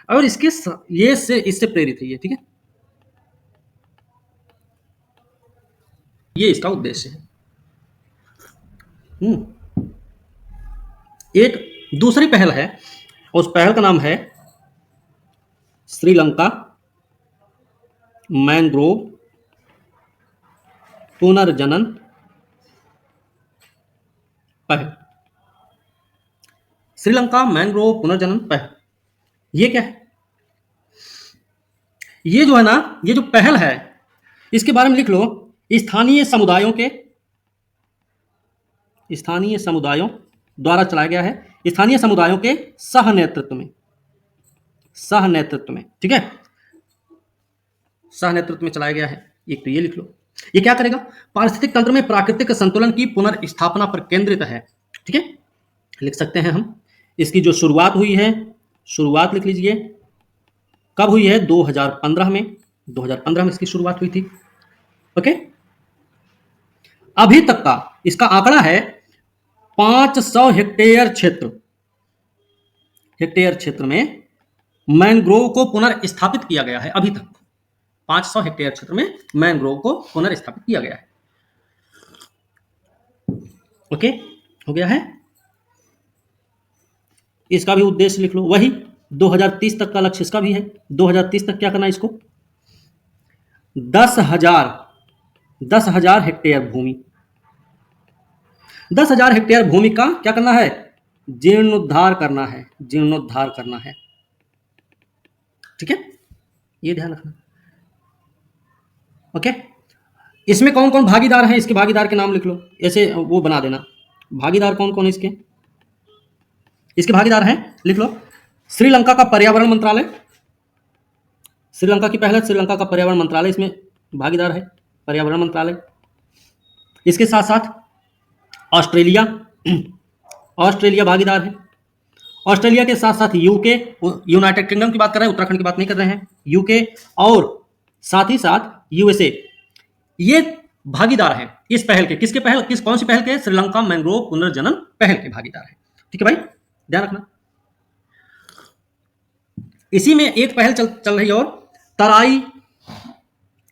Speaker 1: और इससे प्रेरित है ये, ठीक है, ये इसका उद्देश्य है। एक दूसरी पहल है, उस पहल का नाम है श्रीलंका मैंग्रोव पुनर्जनन पहल। श्रीलंका मैंग्रोव पुनर्जनन पहल, ये क्या है? ये जो है ना, ये जो पहल है, इसके बारे में लिख लो, स्थानीय समुदायों द्वारा चलाया गया है, स्थानीय समुदायों के सह नेतृत्व में, ठीक है, सह नेतृत्व में चलाया गया है। एक तो ये लिख लो। ये क्या करेगा? पारिस्थितिक तंत्र में प्राकृतिक संतुलन की पुनर्स्थापना पर केंद्रित है, ठीक है, लिख सकते हैं हम। इसकी जो शुरुआत हुई है, शुरुआत लिख लीजिए, कब हुई है? 2015 में इसकी शुरुआत हुई थी, ओके। अभी तक का इसका आंकड़ा है 500 हेक्टेयर क्षेत्र में मैंग्रोव को पुनर्स्थापित किया गया है। अभी तक 500 हेक्टेयर क्षेत्र में मैंग्रोव को पुनर्स्थापित किया गया है, ओके, हो गया है। इसका भी उद्देश्य लिख लो, वही 2030 तक का लक्ष्य इसका भी है। 2030 तक क्या करना है इसको? 10,000 हेक्टेयर भूमि, 10,000 हेक्टेयर भूमि का क्या करना है? जीर्णोद्धार करना है, ठीक है, ये ध्यान रखना, ओके। इसमें कौन कौन भागीदार हैं? इसके भागीदार के नाम लिख लो, ऐसे वो बना देना। भागीदार कौन कौन है इसके भागीदार हैं, लिख लो। श्रीलंका का पर्यावरण मंत्रालय, श्रीलंका की पहले श्रीलंका का पर्यावरण मंत्रालय इसमें भागीदार है, पर्यावरण मंत्रालय। इसके साथ साथ ऑस्ट्रेलिया भागीदार है। ऑस्ट्रेलिया के साथ साथ यूके, यूनाइटेड किंगडम की बात कर रहे हैं, उत्तराखंड की बात नहीं कर रहे हैं, यूके, और साथ ही साथ USA, ये भागीदार हैं इस पहल के। किसके पहल? कौन सी पहल के? श्रीलंका मैंग्रोव पुनर्जनन पहल के भागीदार हैं, ठीक है भाई, ध्यान रखना। इसी में एक पहल चल रही, और तराई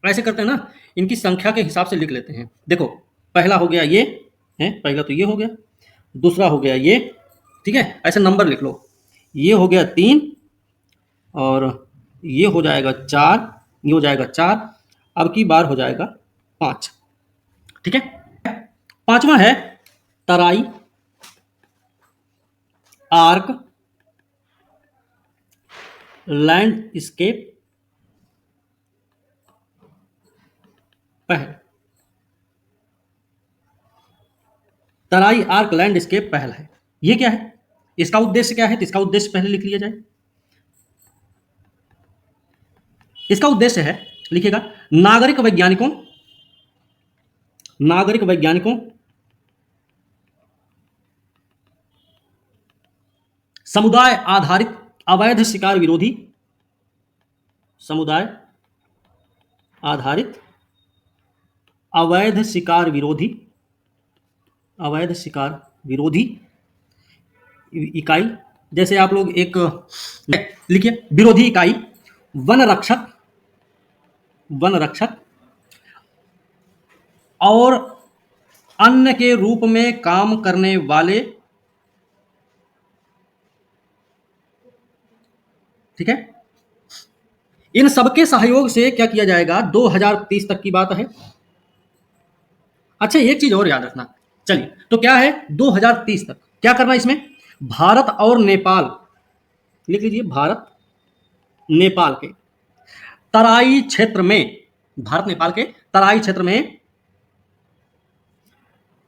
Speaker 1: ऐसे करते हैं ना, इनकी संख्या के हिसाब से लिख लेते हैं। देखो पहला हो गया ये है, पहला तो ये हो गया, दूसरा हो गया ये, ठीक है, ऐसे नंबर लिख लो। ये हो गया 3 और ये हो जाएगा 4, ये हो जाएगा 4, अब की बार हो जाएगा 5, ठीक है। पांचवा है तराई आर्क लैंडस्केप पहल। तराई आर्क लैंडस्केप पहल है। ये क्या है, इसका उद्देश्य क्या है, तो इसका उद्देश्य पहले लिख लिया जाए। इसका उद्देश्य है, लिखिएगा, नागरिक वैज्ञानिकों समुदाय आधारित अवैध शिकार विरोधी, समुदाय आधारित अवैध शिकार विरोधी इकाई, जैसे आप लोग एक लिखिए, विरोधी इकाई, वन रक्षक और अन्य के रूप में काम करने वाले, ठीक है। इन सबके सहयोग से क्या किया जाएगा, 2030 तक की बात है। अच्छा एक चीज और याद रखना, चलिए तो क्या है 2030 तक क्या करना, इसमें भारत और नेपाल, लिख लीजिए, भारत नेपाल के तराई क्षेत्र में, भारत नेपाल के तराई क्षेत्र में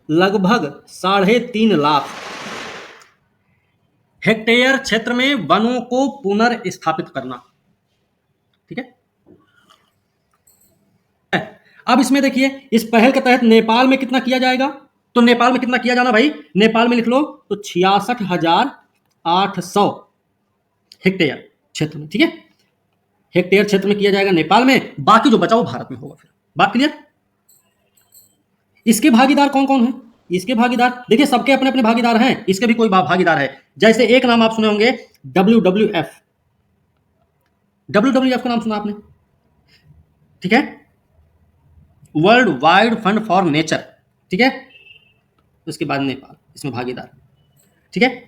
Speaker 1: लगभग 3.5 लाख हेक्टेयर क्षेत्र में वनों को पुनर्स्थापित करना, ठीक है। अब इसमें देखिए, इस पहल के तहत नेपाल में कितना किया जाएगा, तो नेपाल में कितना किया जाना भाई, नेपाल में लिख लो तो 66,800 हेक्टेयर क्षेत्र में, ठीक है, हेक्टेयर क्षेत्र में किया जाएगा नेपाल में, बाकी जो बचा वो भारत में होगा। फिर बात क्लियर। इसके भागीदार कौन कौन है, इसके भागीदार देखिए, सबके अपने अपने भागीदार हैं, इसके भी कोई भागीदार है। जैसे एक नाम आप सुने होंगे WWF, WWF का नाम सुना आपने, ठीक है, world wide fund for nature, ठीक है। उसके बाद नेपाल इसमें भागीदार, ठीक है।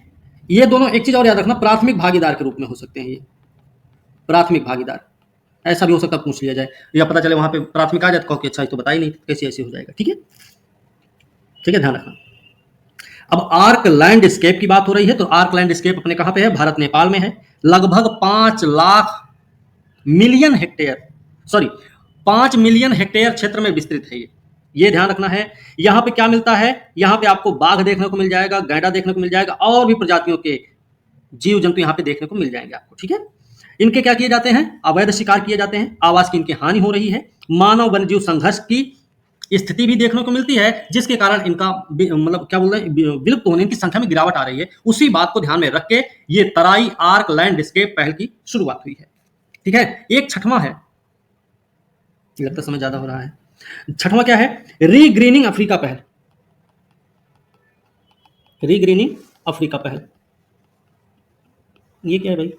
Speaker 1: ये दोनों, एक चीज और याद रखना, प्राथमिक भागीदार के रूप में हो सकते हैं, ये प्राथमिक भागीदार, ऐसा भी हो सकता है, पूछ लिया जाए या पता चले वहां पे प्राथमिक आ जाए तो अच्छा तो बता ही नहीं, कैसे ऐसे हो जाएगा, ठीक है, ठीक है, ध्यान रखना। अब आर्क लैंडस्केप की बात हो रही है, तो आर्क लैंडस्केप अपने कहां पे है, भारत नेपाल में है। लगभग 5 मिलियन हेक्टेयर क्षेत्र में विस्तृत है ये ध्यान रखना है। यहां पे क्या मिलता है, यहां पे आपको बाघ देखने को मिल जाएगा, गैंडा देखने को मिल जाएगा, और भी प्रजातियों के जीव जंतु यहां पे देखने को मिल जाएंगे आपको, ठीक है। इनके क्या किए जाते हैं, अवैध शिकार किए जाते हैं, आवास की इनकी हानि हो रही है, मानव वन्यजीव संघर्ष की स्थिति भी देखने को मिलती है, जिसके कारण इनका मतलब क्या बोल रहे हैं, विलुप्त होने, इनकी संख्या में गिरावट आ रही है। उसी बात को ध्यान में रख के ये तराई आर्क लैंडस्केप पहल की शुरुआत हुई है, ठीक है। एक छठवां है, लगता समय ज्यादा हो रहा है, छठवां क्या है, रीग्रीनिंग अफ्रीका पहल, रीग्रीनिंग अफ्रीका पहल। ये क्या है भाई,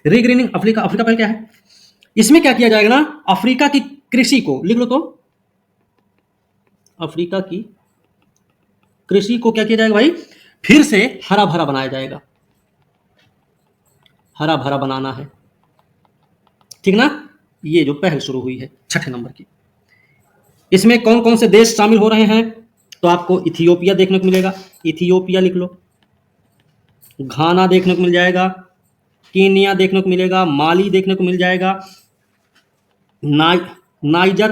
Speaker 1: रीग्रीनिंग अफ्रीका पहल क्या है, इसमें क्या किया जाएगा ना, अफ्रीका की कृषि को, लिख लो तो, अफ्रीका की कृषि को क्या किया जाएगा भाई, फिर से हरा भरा बनाया जाएगा, हरा भरा बनाना है, ठीक ना। ये जो पहल शुरू हुई है 6 नंबर की, इसमें कौन कौन से देश शामिल हो रहे हैं, तो आपको इथियोपिया देखने को मिलेगा, इथियोपिया लिख लो, घाना देखने को मिल जाएगा, कीनिया देखने को मिलेगा, माली देखने को मिल जाएगा, नाइजर,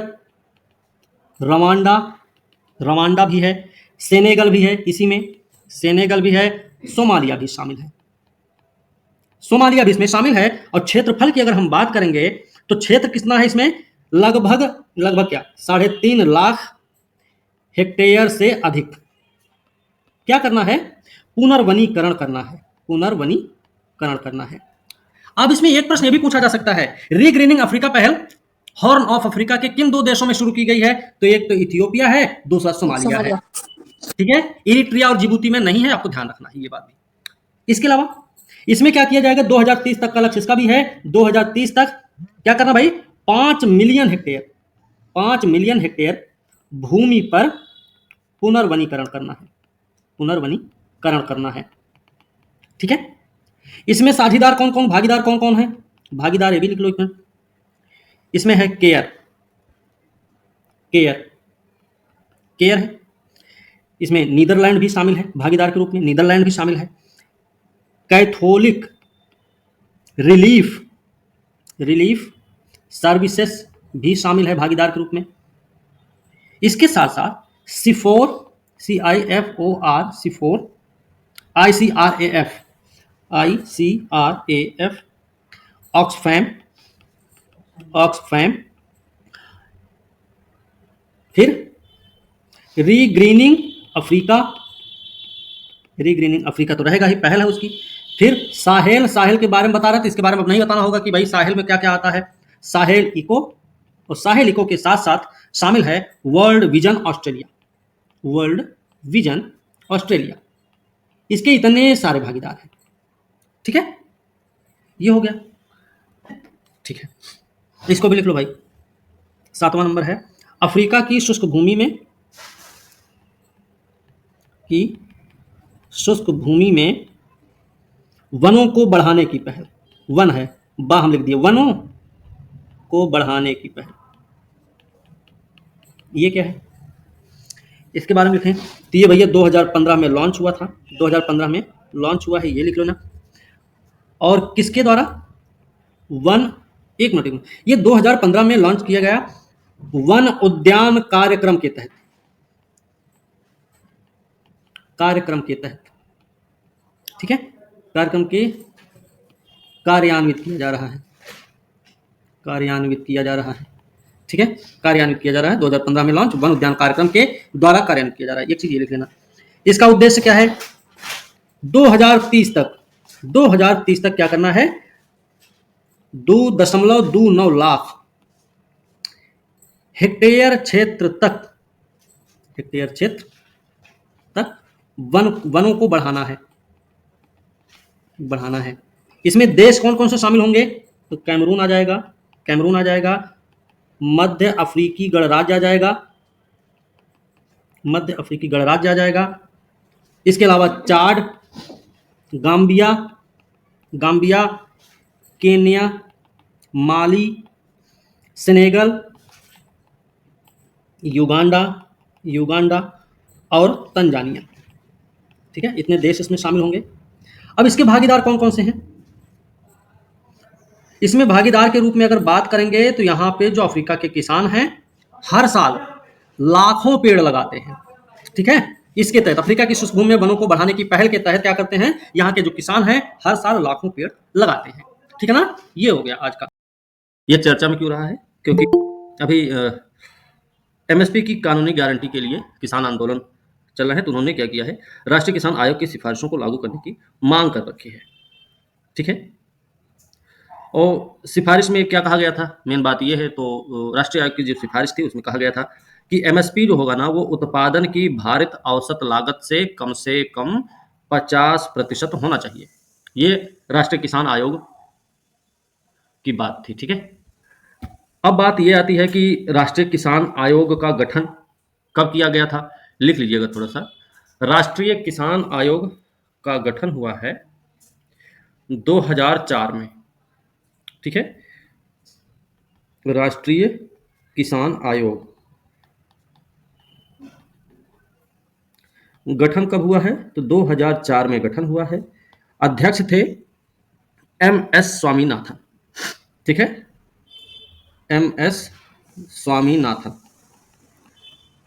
Speaker 1: रवांडा भी है, सेनेगल भी है, इसी में सेनेगल भी है, सोमालिया भी शामिल है, सोमालिया भी इसमें शामिल है। और क्षेत्रफल की अगर हम बात करेंगे तो क्षेत्र कितना है इसमें, लगभग क्या 3.5 लाख हेक्टेयर से अधिक। क्या करना है, पुनर्वनीकरण करना है। अब इसमें एक प्रश्न ये भी पूछा जा सकता है, रीग्रीनिंग अफ्रीका पहल हॉर्न ऑफ अफ्रीका के किन 2 देशों में शुरू की गई है, तो एक तो इथियोपिया है, दूसरा सोमालिया है, ठीक है। इरिट्रिया और जिबूती में नहीं है, आपको ध्यान रखना है ये बात भी। इसके अलावा इसमें क्या किया जाएगा, 2030 तक का लक्ष्य इसका भी है, 2030 तक क्या करना भाई, 5 मिलियन हेक्टेयर, 5 मिलियन हेक्टेयर भूमि पर पुनर्वनीकरण करना है, पुनर्वनीकरण करना है। ठीक है, इसमें साझीदार कौन कौन, भागीदार कौन कौन है? भागीदार ये भी लिख लो इसमें है केयर, केयर केयर है, इसमें नीदरलैंड भी शामिल है भागीदार के रूप में, नीदरलैंड भी शामिल है। कैथोलिक रिलीफ रिलीफ सर्विसेज भी शामिल है भागीदार के रूप में। इसके साथ साथ सिफोर, CIFOR, सिफोर, ICRAF, ऑक्सफैम, फिर रीग्रीनिंग अफ्रीका तो रहेगा ही, पहल है उसकी। फिर साहेल के बारे में बता रहा था, इसके बारे में अब नहीं बताना होगा कि भाई साहेल में क्या क्या आता है। साहेल इको, और साहेल इको के साथ साथ शामिल है वर्ल्ड विजन ऑस्ट्रेलिया। इसके इतने सारे भागीदार हैं। ठीक है, ये हो गया। ठीक है, इसको भी लिख लो भाई। 7वां नंबर है अफ्रीका की शुष्क भूमि में वनों को बढ़ाने की पहल। वन है, बा हम लिख दिए, वनों को बढ़ाने की पहल। ये क्या है, इसके बारे में लिखें तो ये भैया 2015 में लॉन्च हुआ था, 2015 में लॉन्च हुआ है, ये लिख लो ना। और किसके द्वारा? एक मिनट, ये 2015 में लॉन्च किया गया वन उद्यान कार्यक्रम के तहत, ठीक है, कार्यक्रम के कार्यान्वित किया जा रहा है, ठीक है, कार्यान्वित किया जा रहा है। 2015 में लॉन्च वन उद्यान कार्यक्रम के द्वारा कार्यान्वित किया जा रहा है। एक चीज ये लिख लेना, इसका उद्देश्य क्या है? 2030 तक क्या करना है? 2.29 लाख हेक्टेयर क्षेत्र तक वनों को बढ़ाना है। इसमें देश कौन कौन से शामिल होंगे? तो कैमरून आ जाएगा, मध्य अफ्रीकी गणराज्य आ जाएगा, इसके अलावा चाड, गाम्बिया, केन्या, माली, सेनेगल, युगांडा और तंजानिया। ठीक है, इतने देश इसमें शामिल होंगे। अब इसके भागीदार कौन कौन से हैं? इसमें भागीदार के रूप में अगर बात करेंगे तो यहाँ पे जो अफ्रीका के किसान हैं हर साल लाखों पेड़ लगाते हैं। ठीक है, इसके तहत अफ्रीका की शुष्क भूमि में वनों को बढ़ाने की पहल के तहत क्या करते हैं, यहाँ के जो किसान हैं हर साल लाखों पेड़ लगाते हैं। ठीक है ना, ये हो गया आज का। ये चर्चा में क्यों रहा है? क्योंकि अभी MSP की कानूनी गारंटी के लिए किसान आंदोलन चल रहे हैं, तो उन्होंने क्या किया है, राष्ट्रीय किसान आयोग की सिफारिशों को लागू करने की मांग कर रखी है। ठीक है, और सिफारिश में क्या कहा गया था, मेन बात ये है, तो राष्ट्रीय आयोग की जो सिफारिश थी उसमें कहा गया था कि MSP जो होगा ना वो उत्पादन की भारित औसत लागत से कम 50% होना चाहिए। ये राष्ट्रीय किसान आयोग की बात थी। ठीक है, अब बात ये आती है कि राष्ट्रीय किसान आयोग का गठन कब किया गया था, लिख लीजिएगा थोड़ा सा। राष्ट्रीय किसान आयोग का गठन हुआ है 2004 में। ठीक है, राष्ट्रीय किसान आयोग गठन कब हुआ है? तो 2004 में गठन हुआ है। अध्यक्ष थे MS स्वामीनाथन। ठीक है, MS स्वामीनाथन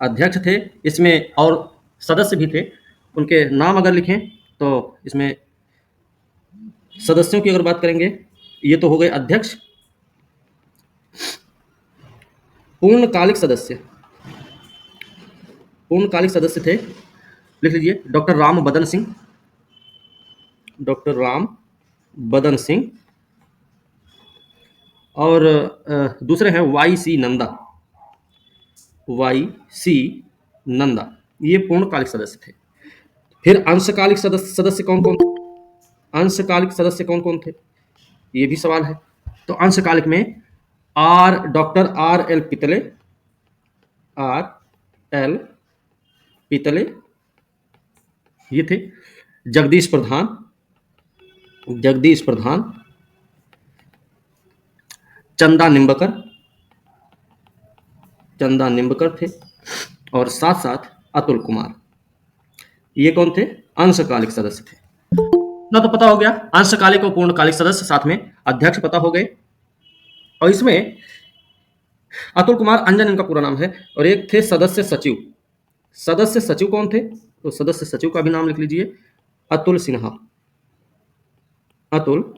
Speaker 1: अध्यक्ष थे। इसमें और सदस्य भी थे, उनके नाम अगर लिखें तो इसमें सदस्यों की अगर बात करेंगे, ये तो हो गए अध्यक्ष। पूर्णकालिक सदस्य थे, लिख लीजिए, डॉक्टर राम बदन सिंह, और दूसरे हैं YC नंदा, ये पूर्णकालिक सदस्य थे। फिर अंशकालिक सदस्य कौन कौन थे, ये भी सवाल है। तो अंशकालिक में डॉक्टर RL पितले, RL पीतले, ये थे। जगदीश प्रधान, चंदा निम्बकर थे, और साथ साथ अतुल कुमार, ये कौन थे? अंशकालिक सदस्य थे। ना तो पता हो गया अंशकालिक और पूर्णकालिक सदस्य, साथ में अध्यक्ष पता हो गए। और इसमें अतुल कुमार अंजन इनका पूरा नाम है, और एक थे सदस्य सचिव। सदस्य सचिव कौन थे? तो सदस्य सचिव का भी नाम लिख लीजिए, अतुल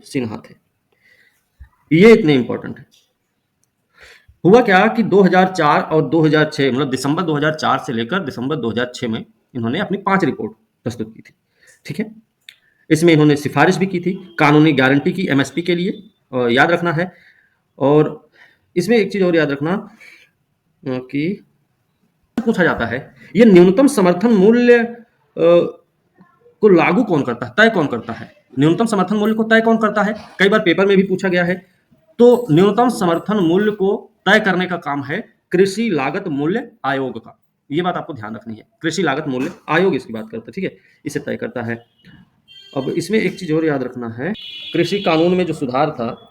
Speaker 1: सिन्हा थे। ये इतने इंपॉर्टेंट है। हुआ क्या कि 2004 और 2006, मतलब दिसंबर 2004 से लेकर दिसंबर 2006 में इन्होंने अपनी 5 रिपोर्ट प्रस्तुत की थी। ठीक है, इसमें इन्होंने सिफारिश भी की थी कानूनी गारंटी की एमएसपी के लिए, और याद रखना है। और इसमें एक चीज और याद रखना कि पूछा जाता है, ये न्यूनतम समर्थन मूल्य को लागू कौन करता है, तय कौन करता है? न्यूनतम समर्थन मूल्य को तय कौन करता है? कई बार पेपर में भी पूछा गया है। तो न्यूनतम समर्थन मूल्य को तय करने का काम है कृषि लागत मूल्य आयोग का। ये बात आपको ध्यान रखनी है, कृषि लागत मूल्य आयोग इसकी बात करता है। ठीक है, इसे तय करता है। अब इसमें एक चीज और याद रखना है, कृषि कानून में जो सुधार था,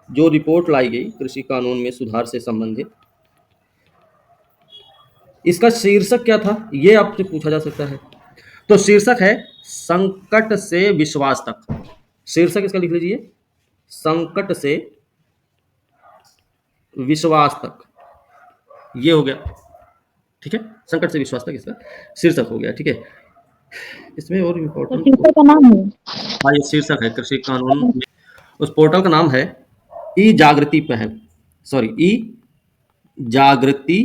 Speaker 1: जो रिपोर्ट लाई गई कृषि कानून में सुधार से संबंधित, इसका शीर्षक क्या था, ये आपसे पूछा जा सकता है। तो शीर्षक है संकट से विश्वास तक। शीर्षक इसका लिख लीजिए, संकट से विश्वास तक। ये हो गया। ठीक है, संकट से विश्वास तक इसका शीर्षक हो गया। ठीक है, इसमें और इम्पोर्टेंट
Speaker 3: टीचर का नाम है
Speaker 1: हाँ, ये शीर्षक है कृषि कानून में। उस पोर्टल का नाम है ई जागृति पहल, सॉरी ई जागृति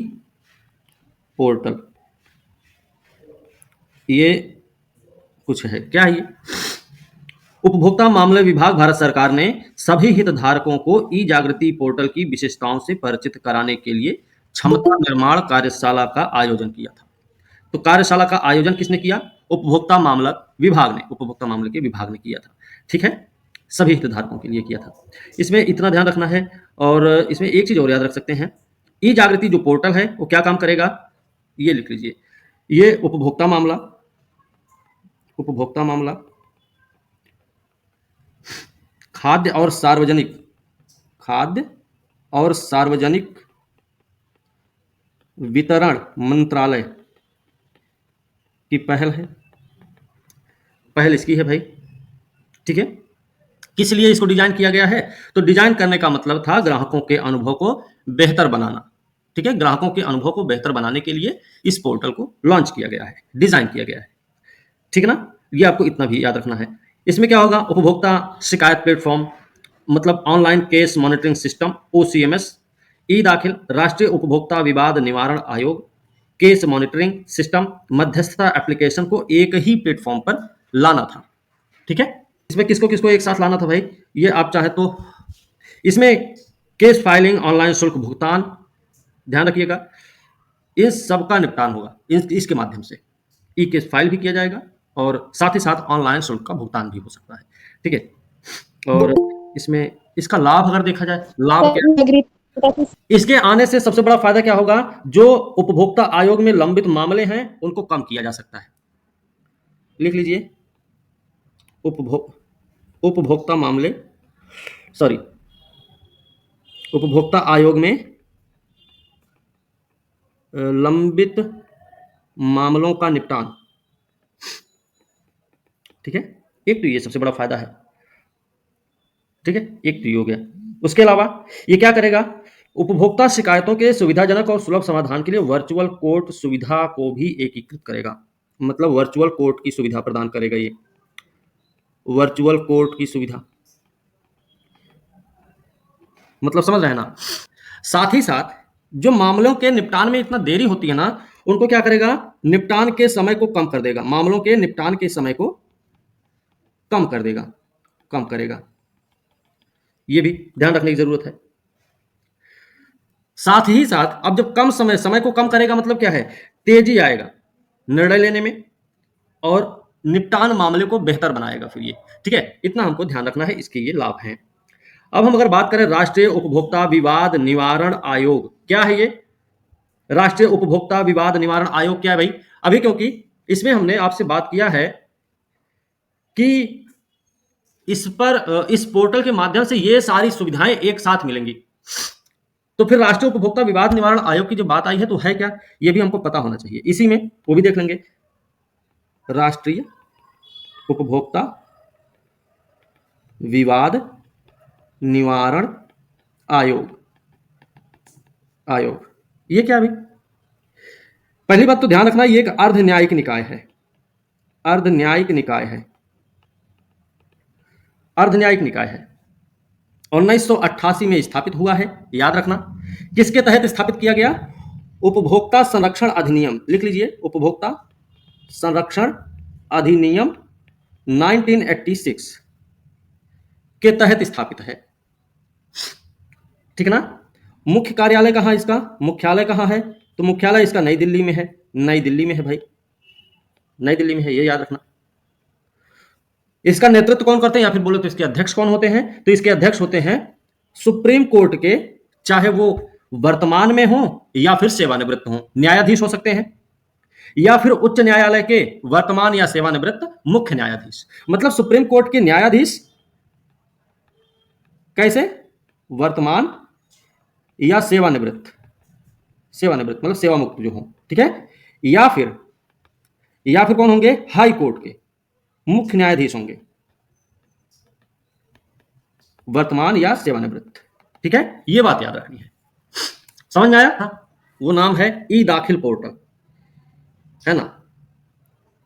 Speaker 1: पोर्टल। ये कुछ है, क्या है ये? उपभोक्ता मामले विभाग भारत सरकार ने सभी हितधारकों को ई जागृति पोर्टल की विशेषताओं से परिचित कराने के लिए क्षमता निर्माण कार्यशाला का आयोजन किया था। तो कार्यशाला का आयोजन किसने किया? उपभोक्ता मामला विभाग ने, उपभोक्ता मामले के विभाग ने किया था। ठीक है, सभी हितधारकों के लिए किया था। इसमें इतना ध्यान रखना है। और इसमें एक चीज और याद रख सकते हैं, ई जागृति जो पोर्टल है वो क्या काम करेगा, ये लिख लीजिए। ये उपभोक्ता मामला खाद्य और सार्वजनिक वितरण मंत्रालय की पहल है। पहल इसकी है भाई। ठीक है, किस लिए इसको डिजाइन किया गया है? तो डिजाइन करने का मतलब था ग्राहकों के अनुभव को बेहतर बनाना। ठीक है, ग्राहकों के अनुभव को बेहतर बनाने के लिए इस पोर्टल को लॉन्च किया गया है, डिजाइन किया गया है। ठीक है ना, ये आपको इतना भी याद रखना है। इसमें क्या होगा, उपभोक्ता शिकायत प्लेटफॉर्म, मतलब online case monitoring system OCMS, ई दाखिल राष्ट्रीय उपभोक्ता विवाद निवारण आयोग, केस मॉनिटरिंग सिस्टम, मध्यस्थता एप्लीकेशन को एक ही प्लेटफॉर्म पर लाना था। ठीक है, इसमें किसको किसको एक साथ लाना था भाई, ये आप चाहे तो इसमें केस फाइलिंग, ऑनलाइन शुल्क भुगतान, ध्यान रखिएगा, इन सबका निपटान होगा इसके माध्यम से। ई केस फाइल भी किया जाएगा और साथ ही साथ ऑनलाइन शुल्क का भुगतान भी हो सकता है। ठीक है, और इसमें इसका लाभ अगर देखा जाए, लाभ क्या, इसके आने से सबसे बड़ा फायदा क्या होगा, जो उपभोक्ता आयोग में लंबित मामले हैं उनको कम किया जा सकता है। लिख लीजिए, उपभोक्ता मामले, सॉरी उपभोक्ता आयोग में लंबित मामलों का निपटान। ठीक है, एक तो ये सबसे बड़ा फायदा है। ठीक है, एक तो ये हो गया। उसके अलावा ये क्या करेगा, उपभोक्ता शिकायतों के सुविधाजनक और सुलभ समाधान के लिए वर्चुअल कोर्ट सुविधा को भी एकीकृत करेगा। मतलब वर्चुअल कोर्ट की सुविधा प्रदान करेगा ये, वर्चुअल कोर्ट की सुविधा, मतलब समझ रहे हैं ना। साथ ही साथ जो मामलों के निपटान में इतना देरी होती है ना, उनको क्या करेगा, निपटान के समय को कम कर देगा, मामलों के निपटान के समय को कम कर देगा, कम करेगा। ये भी ध्यान रखने की जरूरत है। साथ ही साथ अब जब कम समय को कम करेगा, मतलब क्या है, तेजी आएगा निर्णय लेने में और निपटान मामले को बेहतर बनाएगा फिर ये। ठीक है, इतना हमको ध्यान रखना है, इसके ये लाभ हैं। अब हम अगर बात करें राष्ट्रीय उपभोक्ता विवाद निवारण आयोग, क्या है ये? राष्ट्रीय उपभोक्ता विवाद निवारण आयोग क्या है भाई? अभी क्योंकि इसमें हमने आपसे बात किया है कि इस पोर्टल के माध्यम से ये सारी सुविधाएं एक साथ मिलेंगी। तो फिर राष्ट्रीय उपभोक्ता विवाद निवारण आयोग की जो बात आई है तो है क्या, ये भी हमको पता होना चाहिए। इसी में वो भी देख लेंगे, राष्ट्रीय उपभोक्ता विवाद निवारण आयोग। ये क्या है भाई? पहली बात तो ध्यान रखना, ये एक अर्ध न्यायिक निकाय है। अर्ध न्यायिक निकाय है 1988 में स्थापित हुआ है, याद रखना। किसके तहत स्थापित किया गया? उपभोक्ता संरक्षण अधिनियम, लिख लीजिए, उपभोक्ता संरक्षण अधिनियम 1986 के तहत स्थापित है, ठीक है ना। मुख्य कार्यालय कहाँ इसका, मुख्यालय कहाँ है? तो मुख्यालय इसका नई दिल्ली में है। नई दिल्ली में है भाई, नई दिल्ली में है, ये याद रखना। इसका नेतृत्व कौन करते हैं, या फिर बोले तो इसके अध्यक्ष कौन होते हैं? तो इसके अध्यक्ष होते हैं सुप्रीम कोर्ट के, चाहे वो वर्तमान में हो या फिर सेवानिवृत्त हो, न्यायाधीश हो सकते हैं, या फिर उच्च न्यायालय के वर्तमान या सेवानिवृत्त मुख्य न्यायाधीश। मतलब सुप्रीम कोर्ट के न्यायाधीश कैसे? वर्तमान या सेवानिवृत्त मतलब सेवा मुक्त जो हो, ठीक है। या फिर कौन होंगे? हाई कोर्ट के मुख्य न्यायाधीश होंगे, वर्तमान या सेवानिवृत्त, ठीक है। ये बात याद रखनी है, समझ में आया? हाँ, वो नाम है ई दाखिल पोर्टल, है ना।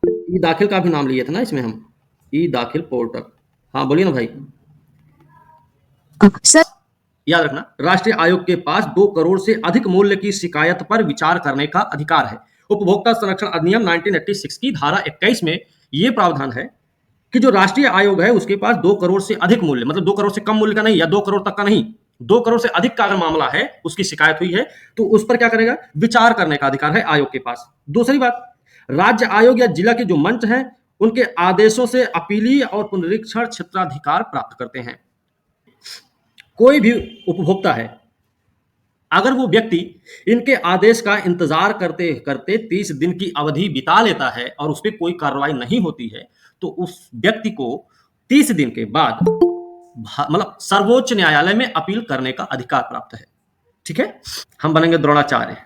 Speaker 1: ई दाखिल का भी नाम लिए थे ना इसमें हम, ई दाखिल पोर्टल। हाँ बोलिए ना भाई।
Speaker 3: सर
Speaker 1: याद रखना, राष्ट्रीय आयोग के पास 2 करोड़ से अधिक मूल्य की शिकायत पर विचार करने का अधिकार है। उपभोक्ता संरक्षण अधिनियम 1986 की धारा 21 में यह प्रावधान है कि जो राष्ट्रीय आयोग है उसके पास 2 करोड़ से अधिक मूल्य, मतलब 2 करोड़ से कम मूल्य का नहीं या 2 करोड़ तक का नहीं, 2 करोड़ से अधिक का अगर मामला है, उसकी शिकायत हुई है, तो उस पर क्या करेगा? विचार करने का अधिकार है आयोग के पास। दूसरी बात, राज्य आयोग या जिला के जो मंच हैं उनके आदेशों से अपीलीय और पुनरीक्षण क्षेत्राधिकार प्राप्त करते हैं। कोई भी उपभोक्ता है, अगर वो व्यक्ति इनके आदेश का इंतजार करते करते 30 दिन की अवधि बिता लेता है और उस पर कोई कार्रवाई नहीं होती है, तो उस व्यक्ति को 30 दिन के बाद मतलब सर्वोच्च न्यायालय में अपील करने का अधिकार प्राप्त है, ठीक है। हम बनेंगे द्रोणाचार्य।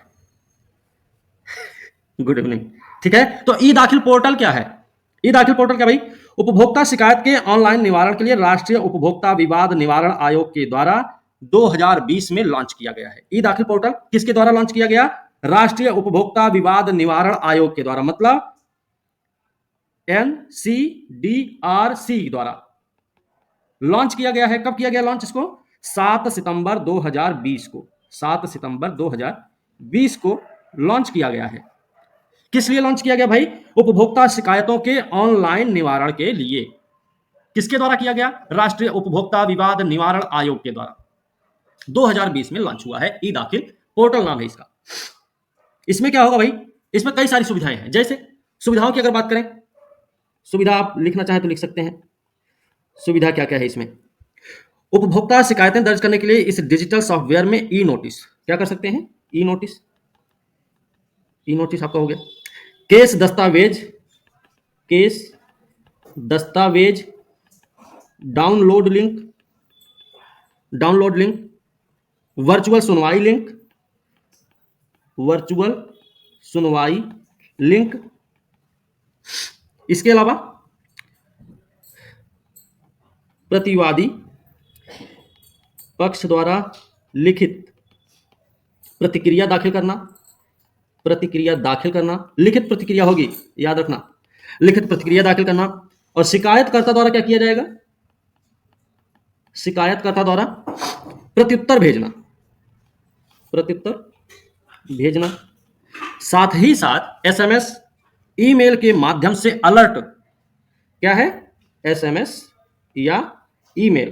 Speaker 1: गुड इवनिंग, ठीक है। तो ई दाखिल पोर्टल क्या है? ई दाखिल पोर्टल क्या भाई? उपभोक्ता शिकायत के ऑनलाइन निवारण के लिए राष्ट्रीय उपभोक्ता विवाद निवारण आयोग के द्वारा 2020 में लॉन्च किया गया है। ई दाखिल पोर्टल किसके द्वारा लॉन्च किया गया? राष्ट्रीय उपभोक्ता विवाद निवारण आयोग के द्वारा, मतलब NCDRC द्वारा लॉन्च किया गया है। कब किया गया लॉन्च इसको? 7 सितंबर 2020 को, 7 सितंबर 2020 को लॉन्च किया गया है। किस लिए लॉन्च किया गया भाई? उपभोक्ता शिकायतों के ऑनलाइन निवारण के लिए। किसके द्वारा किया गया? राष्ट्रीय उपभोक्ता विवाद निवारण आयोग के द्वारा 2020 में लॉन्च हुआ है। ई दाखिल पोर्टल नाम है इसका। इसमें क्या होगा भाई? इसमें कई सारी सुविधाएं हैं। जैसे सुविधाओं की अगर बात करें, सुविधा आप लिखना चाहें तो लिख सकते हैं। सुविधा क्या क्या है इसमें? उपभोक्ता शिकायतें दर्ज करने के लिए इस डिजिटल सॉफ्टवेयर में ई नोटिस क्या कर सकते हैं? ई नोटिस आपका हो गया। केस दस्तावेज डाउनलोड लिंक, वर्चुअल सुनवाई लिंक। इसके अलावा प्रतिवादी पक्ष द्वारा लिखित प्रतिक्रिया दाखिल करना, लिखित प्रतिक्रिया होगी, याद रखना, लिखित प्रतिक्रिया दाखिल करना। और शिकायतकर्ता द्वारा क्या किया जाएगा? शिकायतकर्ता द्वारा प्रत्युत्तर भेजना, साथ ही साथ SMS, ईमेल के माध्यम से अलर्ट। क्या है? SMS या ईमेल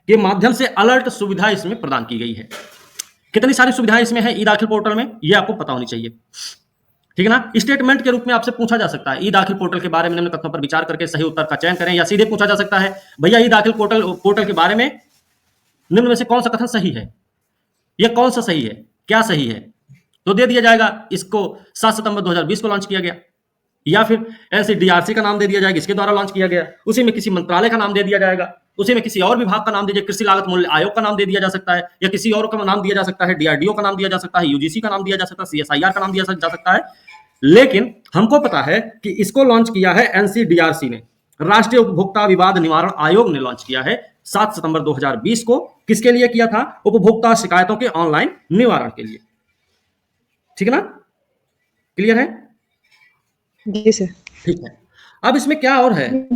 Speaker 1: के माध्यम से अलर्ट सुविधा इसमें प्रदान की गई है। कितनी सारी सुविधाएं इसमें है ई दाखिल पोर्टल में, ये आपको पता होनी चाहिए, ठीक है ना। स्टेटमेंट के रूप में आपसे पूछा जा सकता है ई दाखिल पोर्टल के बारे में निम्न कथनों पर विचार करके सही उत्तर का चयन करें, या सीधे पूछा जा सकता है भैया ई दाखिल पोर्टल के बारे में निम्न में से कौन सा कथन सही है, यह कौन सा सही है, क्या सही है, तो दे दिया जाएगा इसको 7 सितंबर 2020 को लॉन्च किया गया, या फिर एनसीडीआरसी का नाम दे दिया जाएगा, इसके द्वारा लॉन्च किया गया। उसी में किसी मंत्रालय का नाम दे दिया जाएगा, उसी में किसी और विभाग का नाम दीजिए, कृषि लागत मूल्य आयोग का नाम दे दिया जा सकता है, या किसी और का नाम दिया जा सकता है, डीआरडीओ का नाम दिया जा सकता है, यूजीसी का नाम दिया जा सकता है, सीएसआईआर का नाम दिया जा सकता है। लेकिन हमको पता है कि इसको लॉन्च किया है एनसीडीआरसी ने, राष्ट्रीय उपभोक्ता विवाद निवारण आयोग ने लॉन्च किया है 7 सितंबर 2020 को। किसके लिए किया था? उपभोक्ता शिकायतों के ऑनलाइन निवारण के लिए। ठीक है ना? क्लियर है?
Speaker 4: जी सर।
Speaker 1: ठीक है। अब इसमें क्या और है,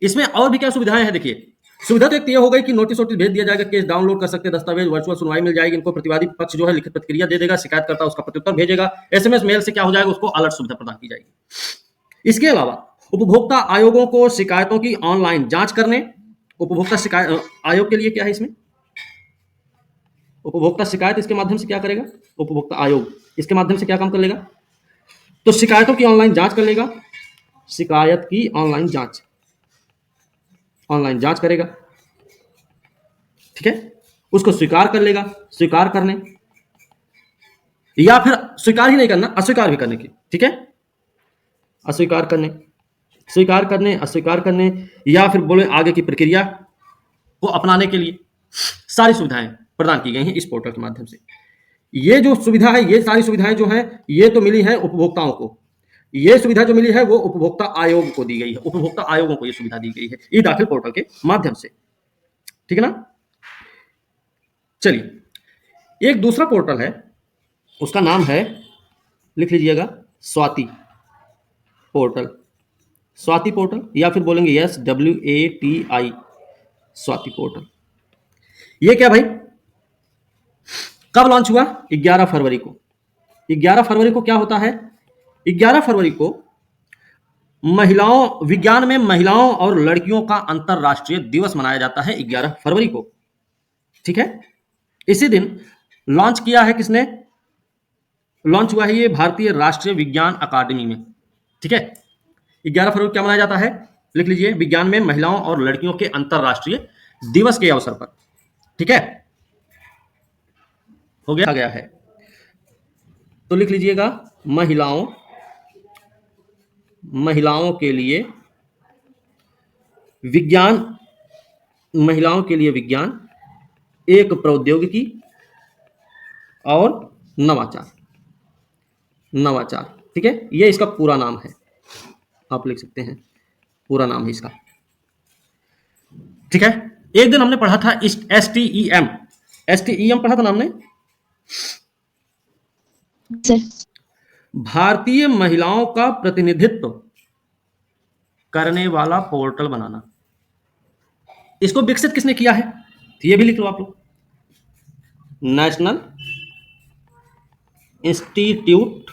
Speaker 1: इसमें और भी क्या सुविधाएं हैं? देखिए, सुविधा तो एक ये हो गई कि नोटिस भेज दिया जाएगा, केस डाउनलोड कर सकते हैं, दस्तावेज, वर्चुअल सुनवाई मिल जाएगी, इनको प्रतिवादी पक्ष जो है लिखित प्रतिक्रिया दे देगा, शिकायतकर्ता उसका प्रत्युत्तर भेजेगा, एसएमएस मेल से क्या हो जाएगा, उसको अलर्ट सुविधा प्रदान की जाएगी। इसके अलावा उपभोक्ता आयोगों को शिकायतों की ऑनलाइन जांच करने, उपभोक्ता शिकायत आयोग के लिए क्या है इसमें, उपभोक्ता शिकायत इसके माध्यम से क्या करेगा, उपभोक्ता आयोग इसके माध्यम से क्या काम कर लेगा, तो शिकायतों की ऑनलाइन जांच कर लेगा, शिकायत की ऑनलाइन जांच करेगा। ठीक है, उसको स्वीकार कर लेगा, स्वीकार करने, या फिर स्वीकार ही नहीं करना, अस्वीकार भी करने की। ठीक है, अस्वीकार करने, स्वीकार करने, अस्वीकार करने, या फिर बोले आगे की प्रक्रिया को अपनाने के लिए सारी सुविधाएं प्रदान की गई हैं इस पोर्टल के माध्यम से। ये जो सुविधा है, ये सारी सुविधाएं जो हैं, ये तो मिली है उपभोक्ताओं को। ये सुविधा जो मिली है वो उपभोक्ता आयोग को दी गई है, उपभोक्ता आयोगों को ये सुविधा दी गई है ई दाखिल पोर्टल के माध्यम से। ठीक है ना? चलिए, एक दूसरा पोर्टल है, उसका नाम है, लिख लीजिएगा, स्वाति पोर्टल। स्वाति पोर्टल, या फिर बोलेंगे SWATI, स्वाति पोर्टल। ये क्या भाई, कब लॉन्च हुआ? 11 फरवरी को। 11 फरवरी को क्या होता है? 11 फरवरी को विज्ञान में महिलाओं और लड़कियों का अंतरराष्ट्रीय दिवस मनाया जाता है 11 फरवरी को। ठीक है, इसी दिन लॉन्च किया है किसने? लॉन्च हुआ है ये भारतीय राष्ट्रीय विज्ञान अकादमी में। ठीक है, 11 फरवरी क्या मनाया जाता है? लिख लीजिए, विज्ञान में महिलाओं और लड़कियों के अंतरराष्ट्रीय दिवस के अवसर पर। ठीक है, हो गया है, तो लिख लीजिएगा, महिलाओं के लिए विज्ञान एक प्रौद्योगिकी और नवाचार। ठीक है, ये इसका पूरा नाम है, आप लिख सकते हैं, पूरा नाम है इसका। ठीक है, एक दिन हमने पढ़ा था STEM पढ़ा था ना हमने, भारतीय महिलाओं का प्रतिनिधित्व करने वाला पोर्टल बनाना। इसको विकसित किसने किया है? तो ये भी लिख लो आप लोग, national institute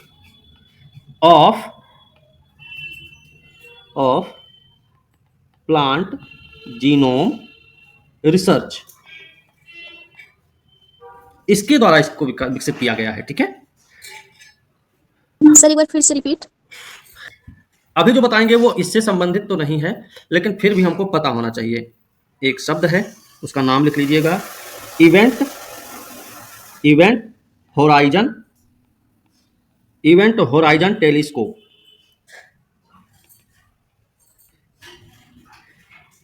Speaker 1: of plant genome research, इसके द्वारा इसको विकसित किया गया है। ठीक है,
Speaker 3: सर एक बार फिर से रिपीट।
Speaker 1: अभी जो बताएंगे वो इससे संबंधित तो नहीं है, लेकिन फिर भी हमको पता होना चाहिए। एक शब्द है, उसका नाम लिख लीजिएगा, इवेंट होराइजन टेलीस्कोप।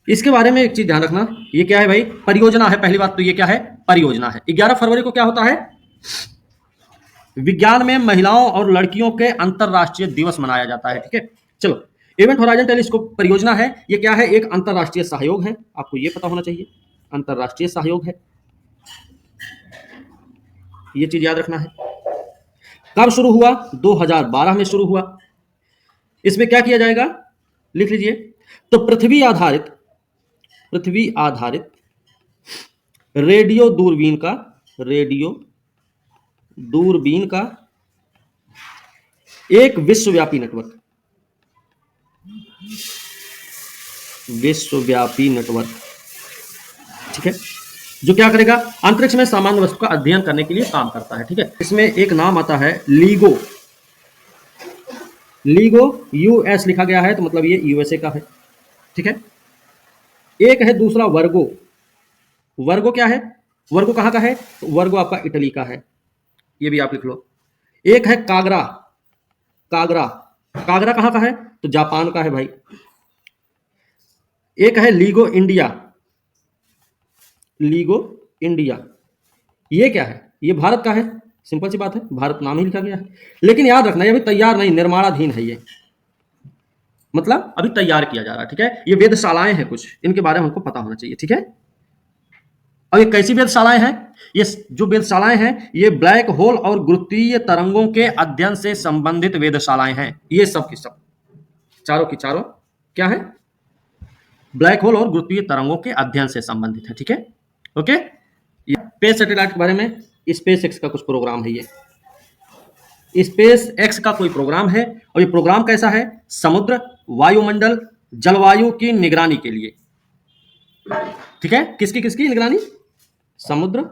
Speaker 1: इसके बारे में एक चीज ध्यान रखना, ये क्या है भाई? परियोजना है। पहली बात तो ये क्या है? परियोजना है। 11 फरवरी को क्या होता है? विज्ञान में महिलाओं और लड़कियों के अंतरराष्ट्रीय दिवस मनाया जाता है। ठीक है, चलो, इवेंट होराइजन टेलीस्कोप परियोजना है, ये क्या है? एक अंतरराष्ट्रीय सहयोग है, आपको ये पता होना चाहिए, अंतरराष्ट्रीय सहयोग है, ये चीज याद रखना है। कब शुरू हुआ? 2012 में शुरू हुआ। इसमें क्या किया जाएगा? लिख लीजिए, तो पृथ्वी आधारित रेडियो दूरबीन का एक विश्वव्यापी नेटवर्क, ठीक है, जो क्या करेगा? अंतरिक्ष में सामान्य वस्तु का अध्ययन करने के लिए काम करता है। ठीक है, इसमें एक नाम आता है लीगो यूएस लिखा गया है, तो मतलब ये यूएसए का है। ठीक है, एक है दूसरा वर्गो क्या है? वर्गो कहाँ का है? वर्गो आपका इटली का है, ये भी आप लिख लो। एक है कागरा, कागरा, कागरा कहाँ का है? तो जापान का है भाई। एक है लीगो इंडिया, लीगो इंडिया, ये क्या है? ये भारत का है, सिंपल सी बात है, भारत नाम ही लिखा गया है। लेकिन याद रखना ये अभी तैयार नहीं, निर्माणाधीन है ये, मतलब अभी तैयार किया जा रहा है, ठीक है। ये वेधशालाएं हैं कुछ, इनके बारे में हमको पता होना चाहिए, ठीक है। अब ये कैसी वेधशालाएं हैं? ये जो वेधशालाएं हैं ये ब्लैक होल और गुरुत्वीय तरंगों के अध्ययन से संबंधित वेधशालाएं हैं। ये सब की सब, चारों की चारों क्या है? ब्लैक होल और गुरुत्वीय तरंगों के अध्ययन से संबंधित है, ठीक है। ओके, स्पेस सैटेलाइट के बारे में, स्पेस एक्स का कुछ प्रोग्राम है। ये स्पेस एक्स का कोई प्रोग्राम है, और ये प्रोग्राम कैसा है? समुद्र, वायुमंडल, जलवायु की निगरानी के लिए, ठीक है। किसकी किसकी निगरानी? समुद्र,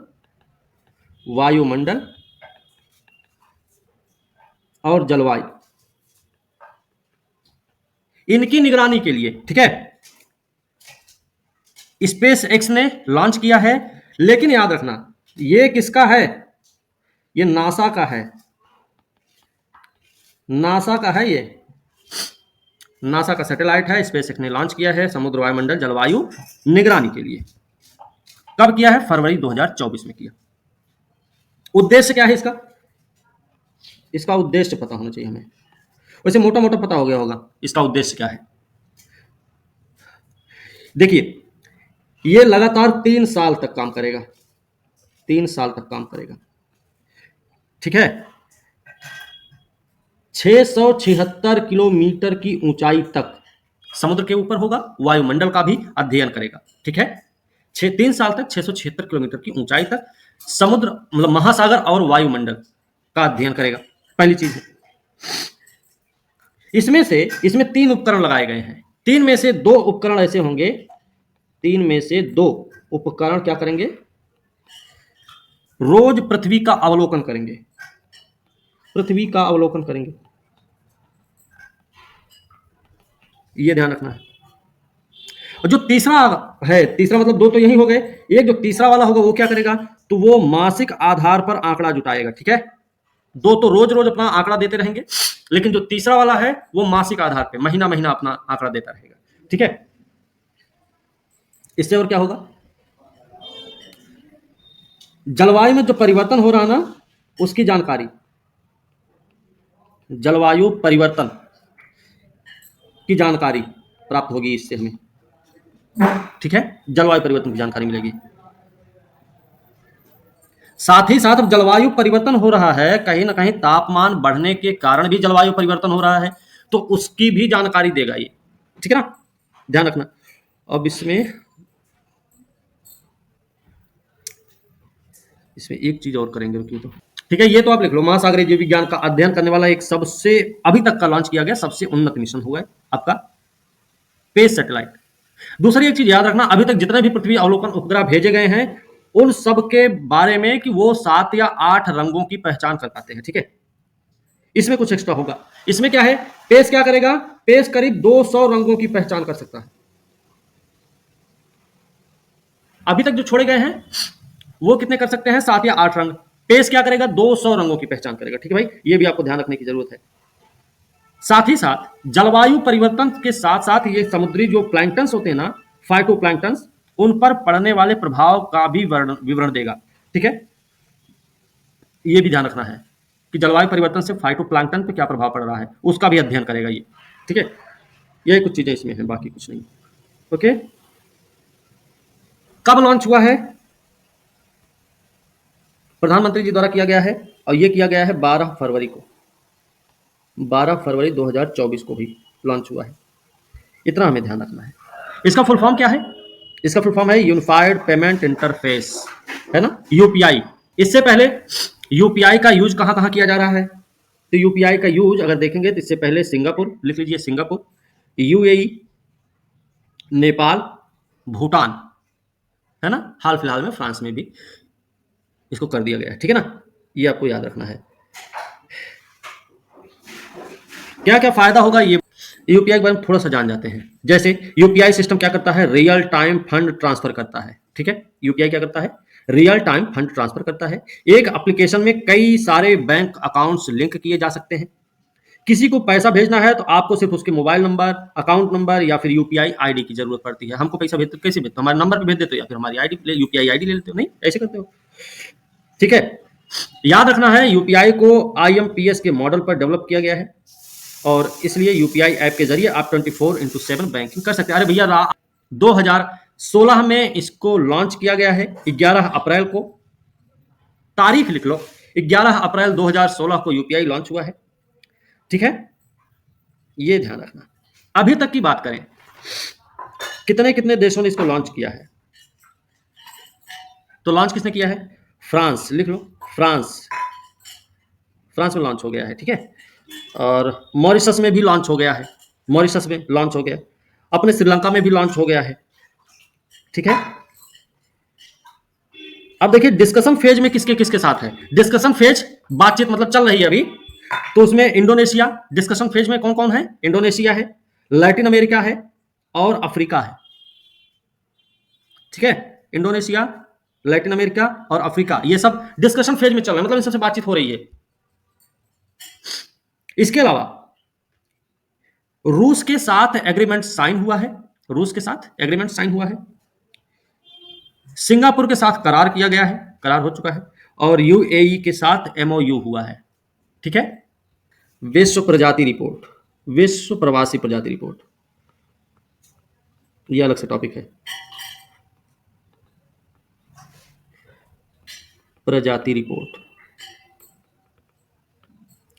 Speaker 1: वायुमंडल और जलवायु, इनकी निगरानी के लिए, ठीक है। स्पेस एक्स ने लॉन्च किया है, लेकिन याद रखना ये किसका है? ये नासा का है, नासा का है। ये नासा का सैटेलाइट है, स्पेस एक्स ने लॉन्च किया है समुद्र, वायुमंडल, जलवायु निगरानी के लिए। कब किया है? फरवरी 2024 में किया। उद्देश्य क्या है इसका? इसका उद्देश्य पता होना चाहिए हमें, वैसे मोटा मोटा पता हो गया होगा इसका उद्देश्य क्या है। देखिए, ये लगातार 3 साल तक काम करेगा, 3 साल तक काम करेगा, ठीक है। 676 किलोमीटर की ऊंचाई तक समुद्र के ऊपर होगा, वायुमंडल का भी अध्ययन करेगा, ठीक है। 3 साल तक 676 किलोमीटर की ऊंचाई तक समुद्र, मतलब महासागर और वायुमंडल का अध्ययन करेगा, पहली चीज है। इसमें 3 उपकरण लगाए गए हैं। 3 में से 2 उपकरण ऐसे होंगे, 3 में से 2 उपकरण क्या करेंगे? रोज पृथ्वी का अवलोकन करेंगे, पृथ्वी का अवलोकन करेंगे, ये ध्यान रखना है। और जो तीसरा है, तीसरा मतलब 2 तो यही हो गए, एक जो तीसरा वाला होगा वो क्या करेगा? तो वो मासिक आधार पर आंकड़ा जुटाएगा, ठीक है। 2 तो रोज रोज अपना आंकड़ा देते रहेंगे, लेकिन जो तीसरा वाला है वो मासिक आधार पे महीना महीना अपना आंकड़ा देता रहेगा, ठीक है। इससे और क्या होगा? जलवायु में जो परिवर्तन हो रहा ना, उसकी जानकारी, जलवायु परिवर्तन की जानकारी प्राप्त होगी इससे हमें, ठीक है। जलवायु परिवर्तन की जानकारी मिलेगी। साथ ही साथ अब जलवायु परिवर्तन हो रहा है, कहीं ना कहीं तापमान बढ़ने के कारण भी जलवायु परिवर्तन हो रहा है, तो उसकी भी जानकारी देगा ये, ठीक है ना, ध्यान रखना। अब इसमें एक चीज और करेंगे, रुकिए तो, ठीक है। ये तो आप लिख लो, महासागरीय जीव विज्ञान का अध्ययन करने वाला एक सबसे अभी तक का लॉन्च किया गया सबसे उन्नत मिशन हुआ है आपका स्पेस सैटेलाइट। दूसरी एक चीज याद रखना, अभी तक जितने भी पृथ्वी अवलोकन उपग्रह भेजे गए हैं उन सब के बारे में कि वो 7 या 8 रंगों की पहचान कर पाते हैं, ठीक है। इसमें कुछ एक्स्ट्रा होगा। इसमें क्या है? पेस क्या करेगा? पेस करीब 200 रंगों की पहचान कर सकता है। अभी तक जो छोड़े गए हैं वो कितने कर सकते हैं? 7 या 8 रंग। पेस क्या करेगा? 200 रंगों की पहचान करेगा, ठीक है भाई, ये भी आपको ध्यान रखने की जरूरत है। साथ ही साथ जलवायु परिवर्तन के साथ साथ ये समुद्री जो प्लैंक्टन्स होते हैं ना, फाइटोप्लैंक्टन्स, उन पर पड़ने वाले प्रभाव का भी विवरण देगा, ठीक है। ये भी ध्यान रखना है कि जलवायु परिवर्तन से फाइटोप्लैंक्टन पे क्या प्रभाव पड़ रहा है, उसका भी अध्ययन करेगा ये, ठीक है। ये कुछ चीजें इसमें हैं, बाकी कुछ नहीं। ओके, कब लॉन्च हुआ है? प्रधानमंत्री जी द्वारा किया गया है, और ये किया गया है 12 फरवरी को, 12 फरवरी 2024 को भी लॉन्च हुआ है। इतना हमें ध्यान रखना है। इसका फुल फॉर्म क्या है? इसका फुल फॉर्म है यूनिफाइड पेमेंट इंटरफेस, है ना, यूपीआई। इससे पहले यूपीआई का यूज कहाँ कहाँ किया जा रहा है? तो यूपीआई का यूज अगर देखेंगे तो इससे पहले सिंगापुर, लिख लीजिए सिंगापुर, यूएई, नेपाल, भूटान, है ना, हाल फिलहाल में फ्रांस में भी इसको कर दिया गया है, ठीक है ना। ये आपको याद रखना है। क्या क्या फायदा होगा ये यूपीआई के बारे में थोड़ा सा जान जाते हैं। जैसे यूपीआई सिस्टम क्या करता है? रियल टाइम फंड ट्रांसफर करता है, ठीक है। यूपीआई क्या करता है? रियल टाइम फंड ट्रांसफर करता है। एक एप्लीकेशन में कई सारे बैंक अकाउंट्स लिंक किए जा सकते हैं। किसी को पैसा भेजना है तो आपको सिर्फ उसके मोबाइल नंबर, अकाउंट नंबर या फिर यूपीआई आईडी की जरूरत पड़ती है। हमको पैसा भेजते कैसे भेजते हो? हमारे नंबर पे भेज देते हो या फिर हमारी आईडी यूपीआई आईडी ले लेते हो? नहीं, ऐसे करते हो। ठीक है, याद रखना है यूपीआई को आईएमपीएस के मॉडल पर डेवलप किया गया है और इसलिए यूपीआई ऐप के जरिए आप 24/7 बैंकिंग कर सकते हैं। अरे भैया 2016 में इसको लॉन्च किया गया है, 11 अप्रैल को। तारीख लिख लो, 11 अप्रैल 2016 को यूपीआई लॉन्च हुआ है। ठीक है, ये ध्यान रखना। अभी तक की बात करें, कितने कितने देशों ने इसको लॉन्च किया है? तो लॉन्च किसने किया है? फ्रांस, लिख लो, फ्रांस में लॉन्च हो गया है। ठीक है, और मॉरिशस में भी लॉन्च हो गया है, मॉरिशस में लॉन्च हो गया, अपने श्रीलंका में भी लॉन्च हो गया है। ठीक है, अब देखिए डिस्कशन फेज में किसके किसके साथ है। डिस्कशन फेज बातचीत मतलब चल रही है अभी, तो उसमें इंडोनेशिया डिस्कशन फेज में कौन कौन है? इंडोनेशिया है, लैटिन अमेरिका है और अफ्रीका है। ठीक है, इंडोनेशिया, लैटिन अमेरिका और अफ्रीका, ये सब डिस्कशन फेज में चल रहे हैं, मतलब इन सबसे बातचीत हो रही है। इसके अलावा रूस के साथ एग्रीमेंट साइन हुआ है, रूस के साथ एग्रीमेंट साइन हुआ है। सिंगापुर के साथ करार किया गया है, करार हो चुका है, और यूएई के साथ एमओयू हुआ है। ठीक है, विश्व प्रजाति रिपोर्ट, विश्व प्रवासी प्रजाति रिपोर्ट, यह अलग से टॉपिक है। प्रजाति रिपोर्ट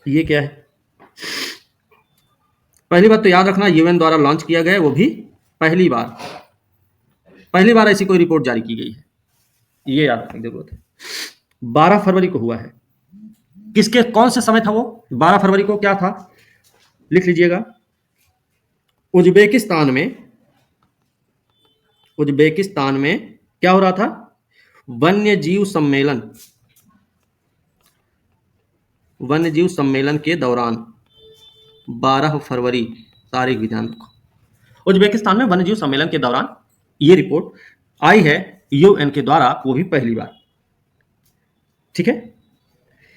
Speaker 1: ये क्या है? पहली बात तो याद रखना, यूएन द्वारा लॉन्च किया गया है, वो भी पहली बार ऐसी कोई रिपोर्ट जारी की गई है, ये याद रखने की जरूरत है। 12 फरवरी को हुआ है। किसके कौन से समय था वो? 12 फरवरी को क्या था, लिख लीजिएगा। उज्बेकिस्तान में क्या हो रहा था? वन्य जीव सम्मेलन के दौरान 12 फरवरी, तारीख भी ध्यान रखो, उज्बेकिस्तान में वन्य जीव सम्मेलन के दौरान ये रिपोर्ट आई है यूएन के द्वारा, वो भी पहली बार। ठीक है,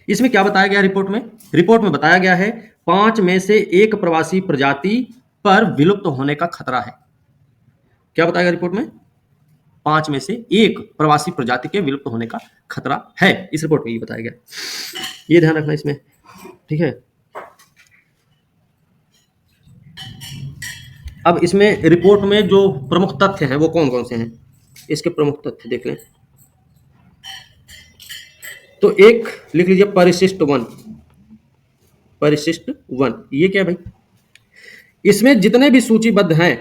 Speaker 1: इसमें क्या बताया गया रिपोर्ट में? रिपोर्ट में बताया गया है 5 में से 1 प्रवासी प्रजाति पर विलुप्त होने का खतरा है। क्या बताया गया रिपोर्ट में? 5 में से 1 प्रवासी प्रजाति के विलुप्त होने का खतरा है, इस रिपोर्ट में ये बताया गया, ये ध्यान रखना इसमें। ठीक है, अब इसमें रिपोर्ट में जो प्रमुख तथ्य हैं वो कौन कौन से हैं, इसके प्रमुख तथ्य देख लें। तो एक लिख लीजिए, परिशिष्ट वन, ये क्या है भाई? इसमें जितने भी सूचीबद्ध हैं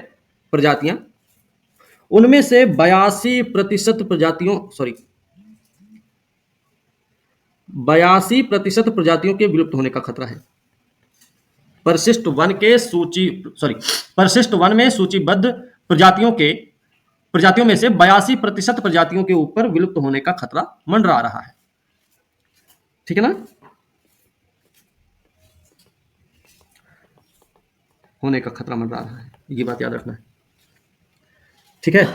Speaker 1: प्रजातियां, उनमें से 82% प्रजातियों के विलुप्त होने का खतरा है। परिशिष्ट वन में सूचीबद्ध प्रजातियों में से 82% प्रजातियों के ऊपर विलुप्त होने का खतरा मंडरा रहा है। ठीक है ना, होने का खतरा मंडरा रहा है, ये बात याद रखना है। ठीक है,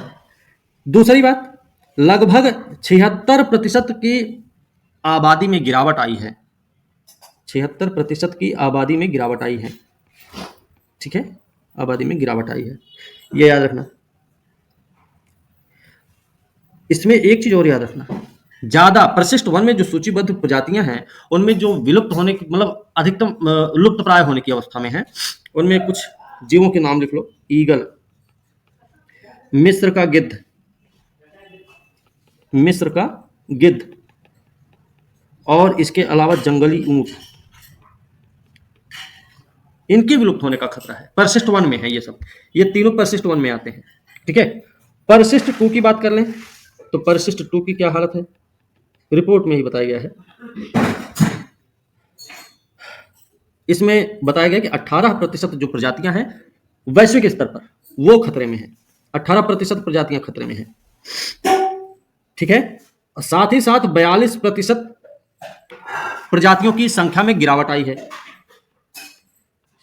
Speaker 1: दूसरी बात, लगभग 76% की आबादी में गिरावट आई है, 76% की आबादी में गिरावट आई है। ठीक है, आबादी में गिरावट आई है, ये याद रखना। इसमें एक चीज और याद रखना, ज्यादा परिशिष्ट वन में जो सूचीबद्ध प्रजातियां हैं, उनमें जो विलुप्त होने की मतलब अधिकतम लुप्त प्राय होने की अवस्था में है, उनमें कुछ जीवों के नाम लिख लो। ईगल, मिस्र का गिद्ध और इसके अलावा जंगली ऊंट, इनके विलुप्त होने का खतरा है, परिशिष्ट वन में है ये सब, ये तीनों परिशिष्ट वन में आते हैं। ठीक है, परिशिष्ट 2 की बात कर लें तो परिशिष्ट 2 की क्या हालत है, रिपोर्ट में ही बताया गया है। इसमें बताया गया कि 18% जो प्रजातियां हैं वैश्विक स्तर पर वो खतरे में है, 18% प्रजातियां खतरे में हैं। ठीक है, साथ ही साथ 42% प्रजातियों की संख्या में गिरावट आई है,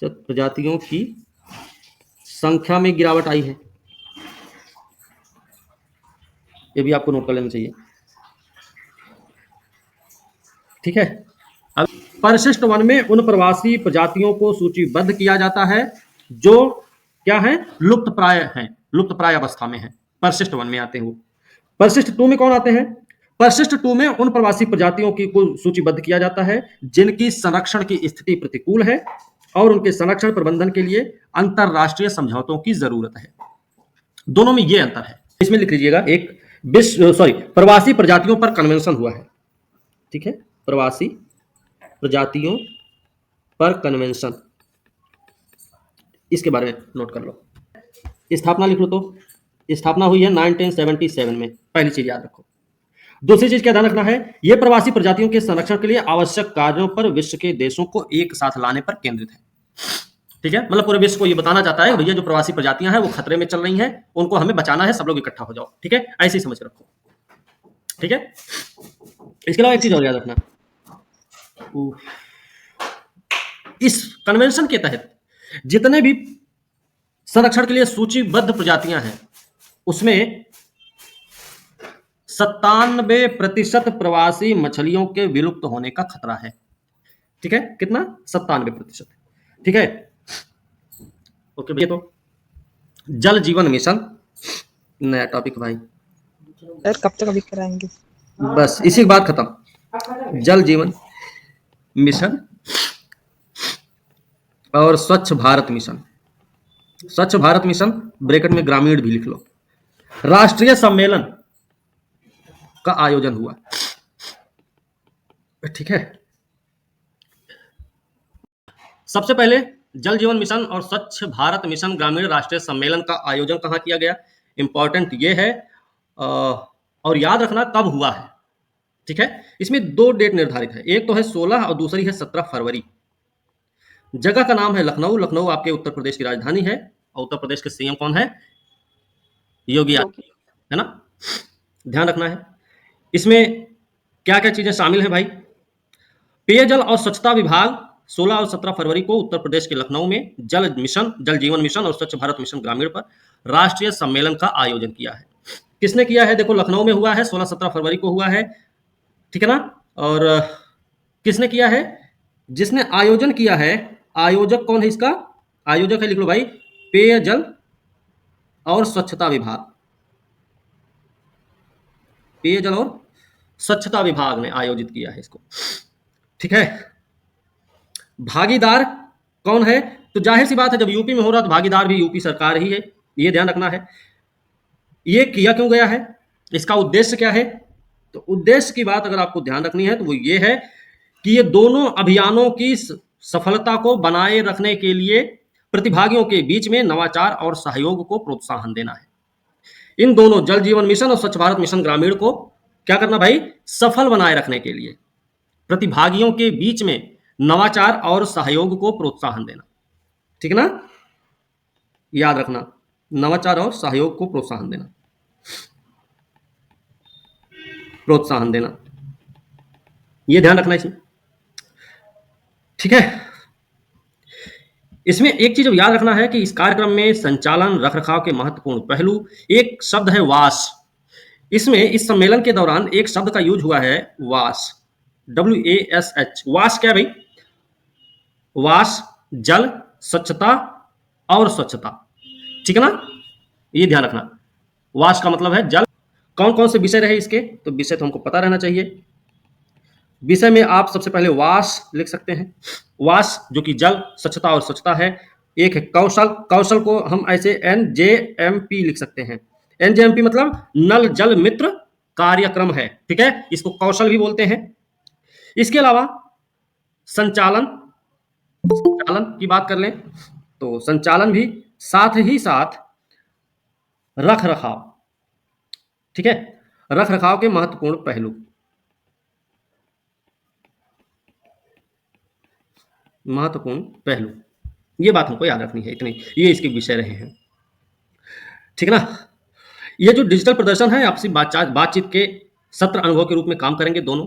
Speaker 1: प्रजातियों की संख्या में गिरावट आई है, ये भी आपको नोट कर लेना चाहिए। ठीक है। अब परिशिष्ट वन में उन प्रवासी प्रजातियों को सूचीबद्ध किया जाता है जो क्या है, लुप्त प्राय हैं, लुप्त प्राय अवस्था में है, परिशिष्ट वन में आते हैं वो। परिशिष्ट 2 में कौन आते हैं? परिशिष्ट 2 में उन प्रवासी प्रजातियों की को सूचीबद्ध किया जाता है जिनकी संरक्षण की स्थिति प्रतिकूल है और उनके संरक्षण प्रबंधन के लिए अंतरराष्ट्रीय समझौतों की जरूरत है। दोनों में ये अंतर है। इसमें लिख लीजिएगा, एक प्रवासी प्रजातियों पर कन्वेंशन हुआ है, ठीक है, प्रवासी प्रजातियों पर कन्वेंशन, इसके बारे में नोट कर लो। स्थापना लिख लो, तो स्थापना हुई है 1977 में, पहली चीज याद रखो। दूसरी चीज क्या ध्यान रखना है, यह प्रवासी प्रजातियों के संरक्षण के लिए आवश्यक कार्यों पर विश्व के देशों को एक साथ लाने पर केंद्रित है, ठीक है। मतलब पूरे विश्व को ये बताना चाहता है भैया जो प्रवासी प्रजातियां हैं वो खतरे में चल रही हैं, उनको हमें बचाना है, सब लोग इकट्ठा हो जाओ, ठीक है, ऐसे ही समझ रखो, ठीक है। इसके अलावा एक चीज और याद रखना, इस कन्वेंशन के तहत जितने भी संरक्षण के लिए सूचीबद्ध प्रजातियां हैं उसमें 97% प्रवासी मछलियों के विलुप्त होने का खतरा है, ठीक है। कितना? 97%, ठीक है। ओके भैया, तो जल जीवन मिशन नया टॉपिक भाई,
Speaker 4: सर कब तक अभी कराएंगे?
Speaker 1: बस इसी के बाद खत्म। जल जीवन मिशन और स्वच्छ भारत मिशन। स्वच्छ भारत मिशन ब्रैकेट में ग्रामीण भी लिख लो। राष्ट्रीय सम्मेलन का आयोजन हुआ, ठीक है। सबसे पहले जल जीवन मिशन और स्वच्छ भारत मिशन ग्रामीण राष्ट्रीय सम्मेलन का आयोजन कहाँ किया गया, इंपॉर्टेंट ये है, और याद रखना कब हुआ है, ठीक है। इसमें 2 डेट निर्धारित है, एक तो है 16 और दूसरी है 17 फरवरी। जगह का नाम है लखनऊ। लखनऊ आपके उत्तर प्रदेश की राजधानी है और उत्तर प्रदेश के सीएम कौन है? योगी आदित्यनाथ, है ना, ध्यान रखना है। इसमें क्या क्या चीजें शामिल हैं भाई? पेयजल और स्वच्छता विभाग 16 और 17 फरवरी को उत्तर प्रदेश के लखनऊ में जल मिशन, जल जीवन मिशन और स्वच्छ भारत मिशन ग्रामीण पर राष्ट्रीय सम्मेलन का आयोजन किया है। किसने किया है? देखो लखनऊ में हुआ है, 16-17 फरवरी को हुआ है, ठीक है ना। और किसने किया है? जिसने आयोजन किया है, आयोजक कौन है इसका? आयोजक है, लिख लो भाई, पेयजल और स्वच्छता विभाग। पेयजल और स्वच्छता विभाग ने आयोजित किया है इसको, ठीक है। भागीदार कौन है? तो जाहिर सी बात है जब यूपी में हो रहा तो भागीदार भी यूपी सरकार ही है, ये ध्यान रखना है। ये किया क्यों गया है, इसका उद्देश्य क्या है? तो उद्देश्य की बात अगर आपको ध्यान रखनी है तो वो ये है कि ये दोनों अभियानों की सफलता को बनाए रखने के लिए प्रतिभागियों के बीच में नवाचार और सहयोग को प्रोत्साहन देना है। इन दोनों जल जीवन मिशन और स्वच्छ भारत मिशन ग्रामीण को क्या करना भाई? सफल बनाए रखने के लिए प्रतिभागियों के बीच में नवाचार और सहयोग को प्रोत्साहन देना, ठीक है ना, याद रखना, नवाचार और सहयोग को प्रोत्साहन देना, प्रोत्साहन देना, ये ध्यान रखना इसमें, ठीक है। इसमें एक चीज याद रखना है कि इस कार्यक्रम में संचालन रखरखाव के महत्वपूर्ण पहलू, एक शब्द है वास। इसमें इस सम्मेलन के दौरान एक शब्द का यूज हुआ है वास, WASH। वास क्या भाई? वास जल, स्वच्छता और स्वच्छता, ठीक है ना, ये ध्यान रखना। वास का मतलब है जल। कौन कौन से विषय रहे इसके? तो विषय तो हमको पता रहना चाहिए। विषय में आप सबसे पहले वास लिख सकते हैं, वास जो कि जल, स्वच्छता और स्वच्छता है। एक है कौशल, कौशल को हम ऐसे NJMP लिख सकते हैं। NJMP मतलब नल जल मित्र कार्यक्रम है, ठीक है, इसको कौशल भी बोलते हैं। इसके अलावा संचालन, संचालन की बात कर लें तो संचालन भी, साथ ही साथ रख रखाव, ठीक है, रख रखाव के महत्वपूर्ण पहलू, महत्वपूर्ण पहलू, ये बात हमको याद रखनी है, इतनी ये इसके विषय रहे हैं, ठीक है ना। ये जो डिजिटल प्रदर्शन है आपसी बातचीत के सत्र अनुभव के रूप में काम करेंगे दोनों,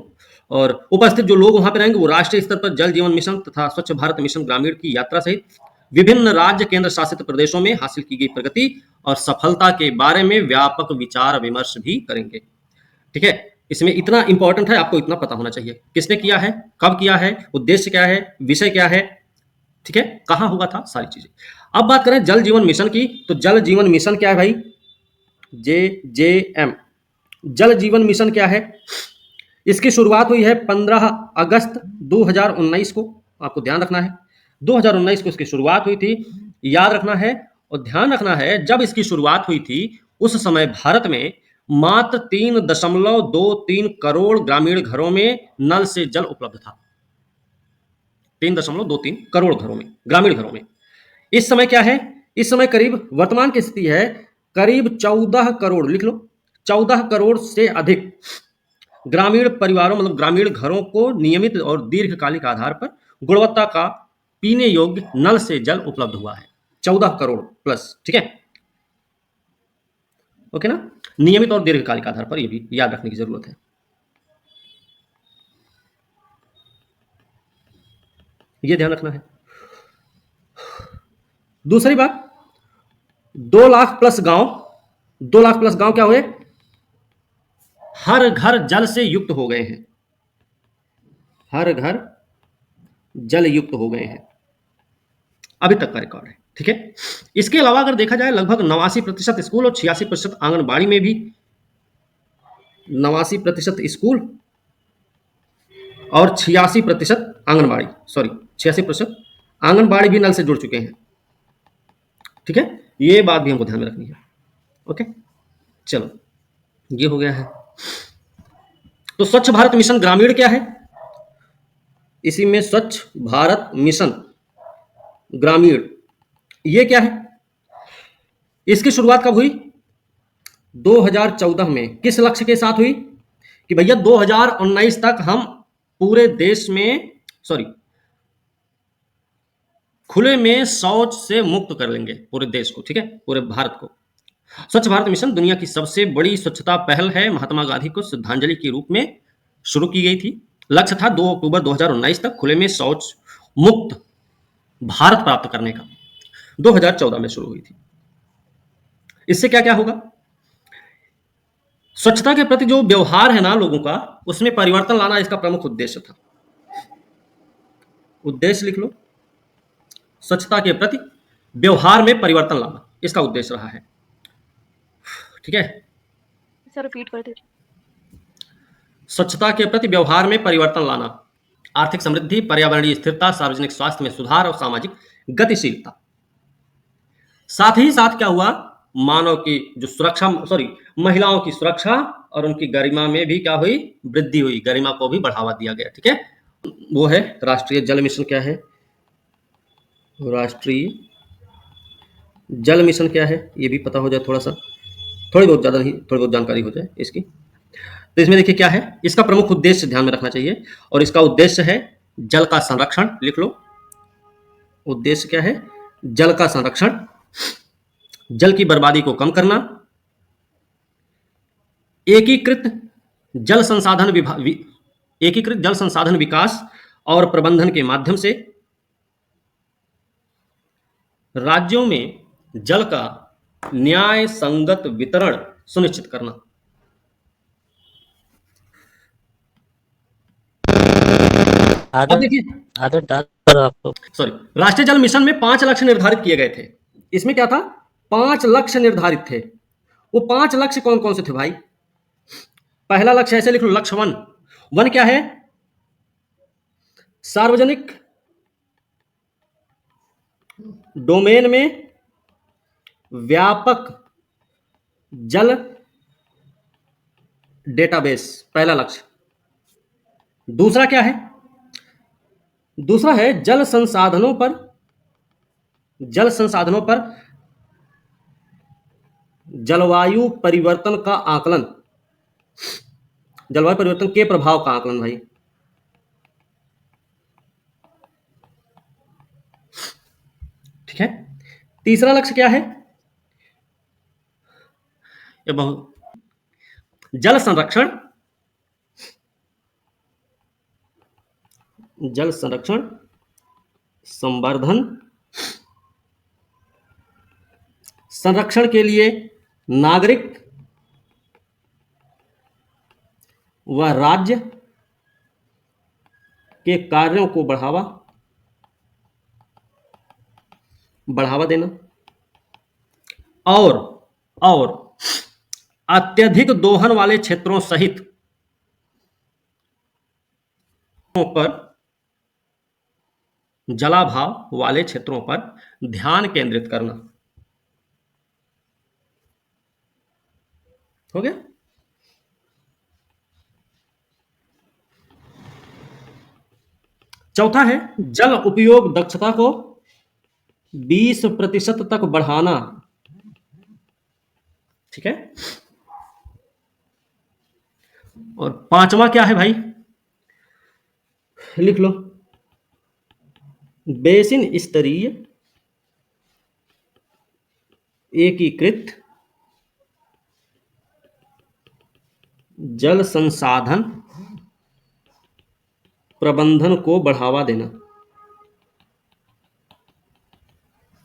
Speaker 1: और उपस्थित जो लोग वहां पर रहेंगे वो राष्ट्रीय स्तर पर जल जीवन मिशन तथा स्वच्छ भारत मिशन ग्रामीण की यात्रा सहित विभिन्न राज्य केंद्र शासित प्रदेशों में हासिल की गई प्रगति और सफलता के बारे में व्यापक विचार विमर्श भी करेंगे, ठीक है। इसमें इतना इंपॉर्टेंट है, आपको इतना पता होना चाहिए। किसने किया है, कब किया है, उद्देश्य क्या है, विषय क्या है, ठीक है, कहाँ हुआ था, सारी चीजें। अब बात करें जल जीवन मिशन की, तो जल जीवन मिशन क्या है भाई, JJM। जल जीवन मिशन क्या है, इसकी शुरुआत हुई है 15 अगस्त 2019 को, आपको ध्यान रखना है 2019 को इसकी शुरुआत हुई थी, याद रखना है। और ध्यान रखना है जब इसकी शुरुआत हुई थी उस समय भारत में मात्र 3.23 करोड़ ग्रामीण घरों में नल से जल उपलब्ध था। 3.23 करोड़ घरों में, ग्रामीण घरों में। इस समय क्या है, इस समय करीब, वर्तमान की स्थिति है करीब 14 करोड़, लिख लो, 14 करोड़ से अधिक ग्रामीण परिवारों, मतलब ग्रामीण घरों को नियमित और दीर्घकालिक आधार पर गुणवत्ता का पीने योग्य नल से जल उपलब्ध हुआ है। 14 करोड़ प्लस, ठीक है, ओके ना। नियमित और दीर्घकालिक आधार पर, यह भी याद रखने की जरूरत है। यह ध्यान रखना है। दूसरी बात, 2 लाख प्लस गांव, 2 लाख प्लस गांव क्या हुए, हर घर जल से युक्त हो गए हैं, हर घर जल युक्त हो गए हैं, अभी तक का रिकॉर्ड है, ठीक है। इसके अलावा अगर देखा जाए लगभग 89% स्कूल और 86% आंगनबाड़ी में भी, 89% स्कूल और 86% आंगनबाड़ी, सॉरी 86% आंगनबाड़ी भी नल से जुड़ चुके हैं, ठीक है। ये बात भी हमको ध्यान में रखनी है, ओके। चलो, ये हो गया है। तो स्वच्छ भारत मिशन ग्रामीण क्या है, इसी में स्वच्छ भारत मिशन ग्रामीण, ये क्या है, इसकी शुरुआत कब हुई, 2014 में। किस लक्ष्य के साथ हुई कि भैया 2019 तक हम पूरे देश में, सॉरी, खुले में शौच से मुक्त कर लेंगे पूरे देश को, ठीक है, पूरे भारत को। स्वच्छ भारत मिशन दुनिया की सबसे बड़ी स्वच्छता पहल है, महात्मा गांधी को श्रद्धांजलि के रूप में शुरू की गई थी। लक्ष्य था 2 अक्टूबर 2019 तक खुले में शौच मुक्त भारत प्राप्त करने का, 2014 में शुरू हुई थी। इससे क्या क्या होगा, स्वच्छता के प्रति जो व्यवहार है ना लोगों का, उसमें परिवर्तन लाना इसका प्रमुख उद्देश्य था। उद्देश्य लिख लो, स्वच्छता के प्रति व्यवहार में परिवर्तन लाना इसका उद्देश्य रहा है, ठीक है।
Speaker 3: सर रिपीट कर दीजिए।
Speaker 1: स्वच्छता के प्रति व्यवहार में परिवर्तन लाना, आर्थिक समृद्धि, पर्यावरणीय स्थिरता, सार्वजनिक स्वास्थ्य में सुधार और सामाजिक गतिशीलता। साथ ही साथ क्या हुआ, मानव की जो सुरक्षा, सॉरी, महिलाओं की सुरक्षा और उनकी गरिमा में भी क्या हुई, वृद्धि हुई, गरिमा को भी बढ़ावा दिया गया, ठीक है। वो है राष्ट्रीय जल मिशन, क्या है, राष्ट्रीय जल मिशन क्या है, ये भी पता हो जाए थोड़ा सा, थोड़ी बहुत, ज़्यादा नहीं, थोड़ी बहुत जानकारी हो जाए इसकी। तो इसमें देखिए क्या है, इसका प्रमुख उद्देश्य ध्यान में रखना चाहिए, और इसका उद्देश्य है जल का संरक्षण, लिख लो, उद्देश्य क्या है, जल का संरक्षण, जल की बर्बादी को कम करना, एकीकृत जल संसाधन एकीकृत जल संसाधन विकास और प्रबंधन के माध्यम से राज्यों में जल का न्याय संगत वितरण सुनिश्चित करना। अब देखिए,
Speaker 2: आदत डाल करो आपको।
Speaker 1: सॉरी, राष्ट्रीय जल मिशन में 5 लक्ष्य निर्धारित किए गए थे। इसमें क्या था, 5 लक्ष्य निर्धारित थे। वो 5 लक्ष्य कौन कौन से थे भाई, पहला लक्ष्य ऐसे लिख लो, लक्ष्य 1। 1 क्या है, सार्वजनिक डोमेन में व्यापक जल डेटाबेस, पहला लक्ष्य। दूसरा क्या है, दूसरा है जल संसाधनों पर जलवायु परिवर्तन का आकलन, जलवायु परिवर्तन के प्रभाव का आकलन भाई। ठीक है। तीसरा लक्ष्य क्या है, ये बहुत, जल संरक्षण, जल संरक्षण, संवर्धन, संरक्षण के लिए नागरिक वह राज्य के कार्यों को बढ़ावा देना और अत्यधिक दोहन वाले क्षेत्रों सहित पर जलाभाव वाले क्षेत्रों पर ध्यान केंद्रित करना। हो गया। चौथा है जल उपयोग दक्षता को 20% तक बढ़ाना। ठीक है। और पांचवा क्या है भाई, लिख लो, बेसिन स्तरीय एकीकृत जल संसाधन प्रबंधन को बढ़ावा देना।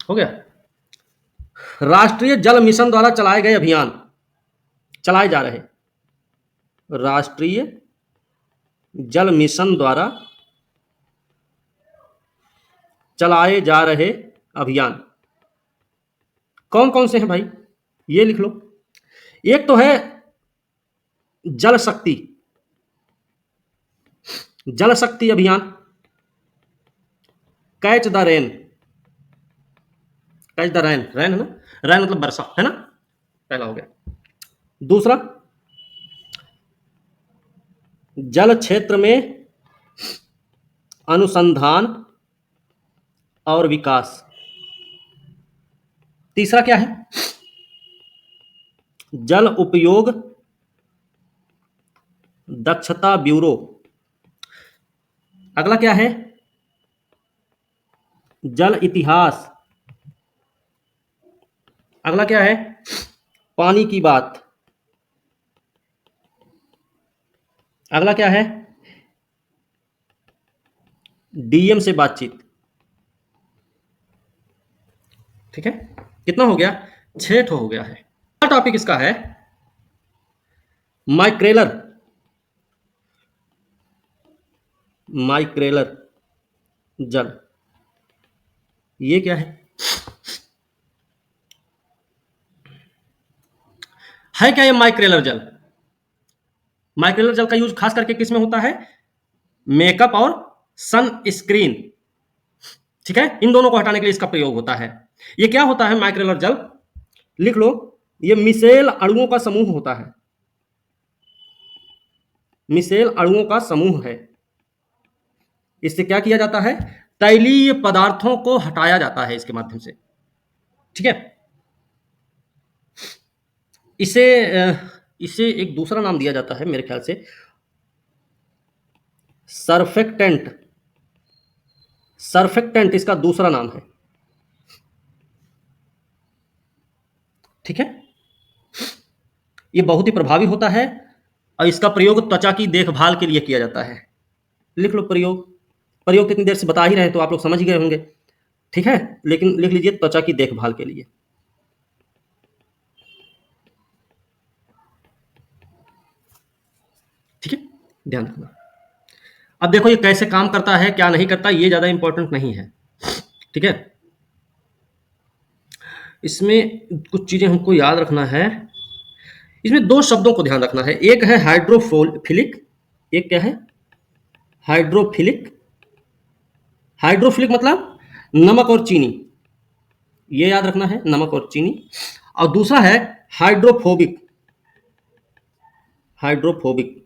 Speaker 1: हो गया। राष्ट्रीय जल मिशन द्वारा चलाए जा रहे राष्ट्रीय जल मिशन द्वारा चलाए जा रहे अभियान कौन कौन से हैं भाई, ये लिख लो। एक तो है जल शक्ति अभियान, कैच द रेन, रेन है ना, रेन मतलब वर्षा है ना, पहला हो गया। दूसरा जल क्षेत्र में अनुसंधान और विकास। तीसरा क्या है, जल उपयोग दक्षता ब्यूरो। अगला क्या है, जल इतिहास। अगला क्या है, पानी की बात। अगला क्या है, डीएम से बातचीत। ठीक है, कितना हो गया, 6 ठो हो गया है। अगला टॉपिक इसका है माइक्रेलर जल। ये क्या है क्या ये माइक्रेलर जल? माइक्रेलर जल का यूज खास करके किस में होता है, मेकअप और सन स्क्रीन। ठीक है, इन दोनों को हटाने के लिए इसका प्रयोग होता है। ये क्या होता है माइक्रेलर जल, लिख लो, ये मिसेल अणुओं का समूह होता है। मिसेल अणुओं का समूह है। इससे क्या किया जाता है, तैलीय पदार्थों को हटाया जाता है इसके माध्यम से। ठीक है, इसे एक दूसरा नाम दिया जाता है मेरे ख्याल से, सरफेक्टेंट इसका दूसरा नाम है। ठीक है, ये बहुत ही प्रभावी होता है और इसका प्रयोग त्वचा की देखभाल के लिए किया जाता है। लिख लो, प्रयोग कितनी देर से बता ही रहे तो आप लोग समझ ही गए होंगे। ठीक है, लेकिन लिख लीजिए त्वचा की देखभाल के लिए। ठीक है, ध्यान रखना। अब देखो ये कैसे काम करता है, क्या नहीं करता, ये ज्यादा इंपॉर्टेंट नहीं है। ठीक है, इसमें कुछ चीजें हमको याद रखना है। इसमें 2 शब्दों को ध्यान रखना है, एक है हाइड्रोफिलिक, एक क्या है, हाइड्रोफिलिक मतलब नमक और चीनी, ये याद रखना है, नमक और चीनी। और दूसरा है हाइड्रोफोबिक।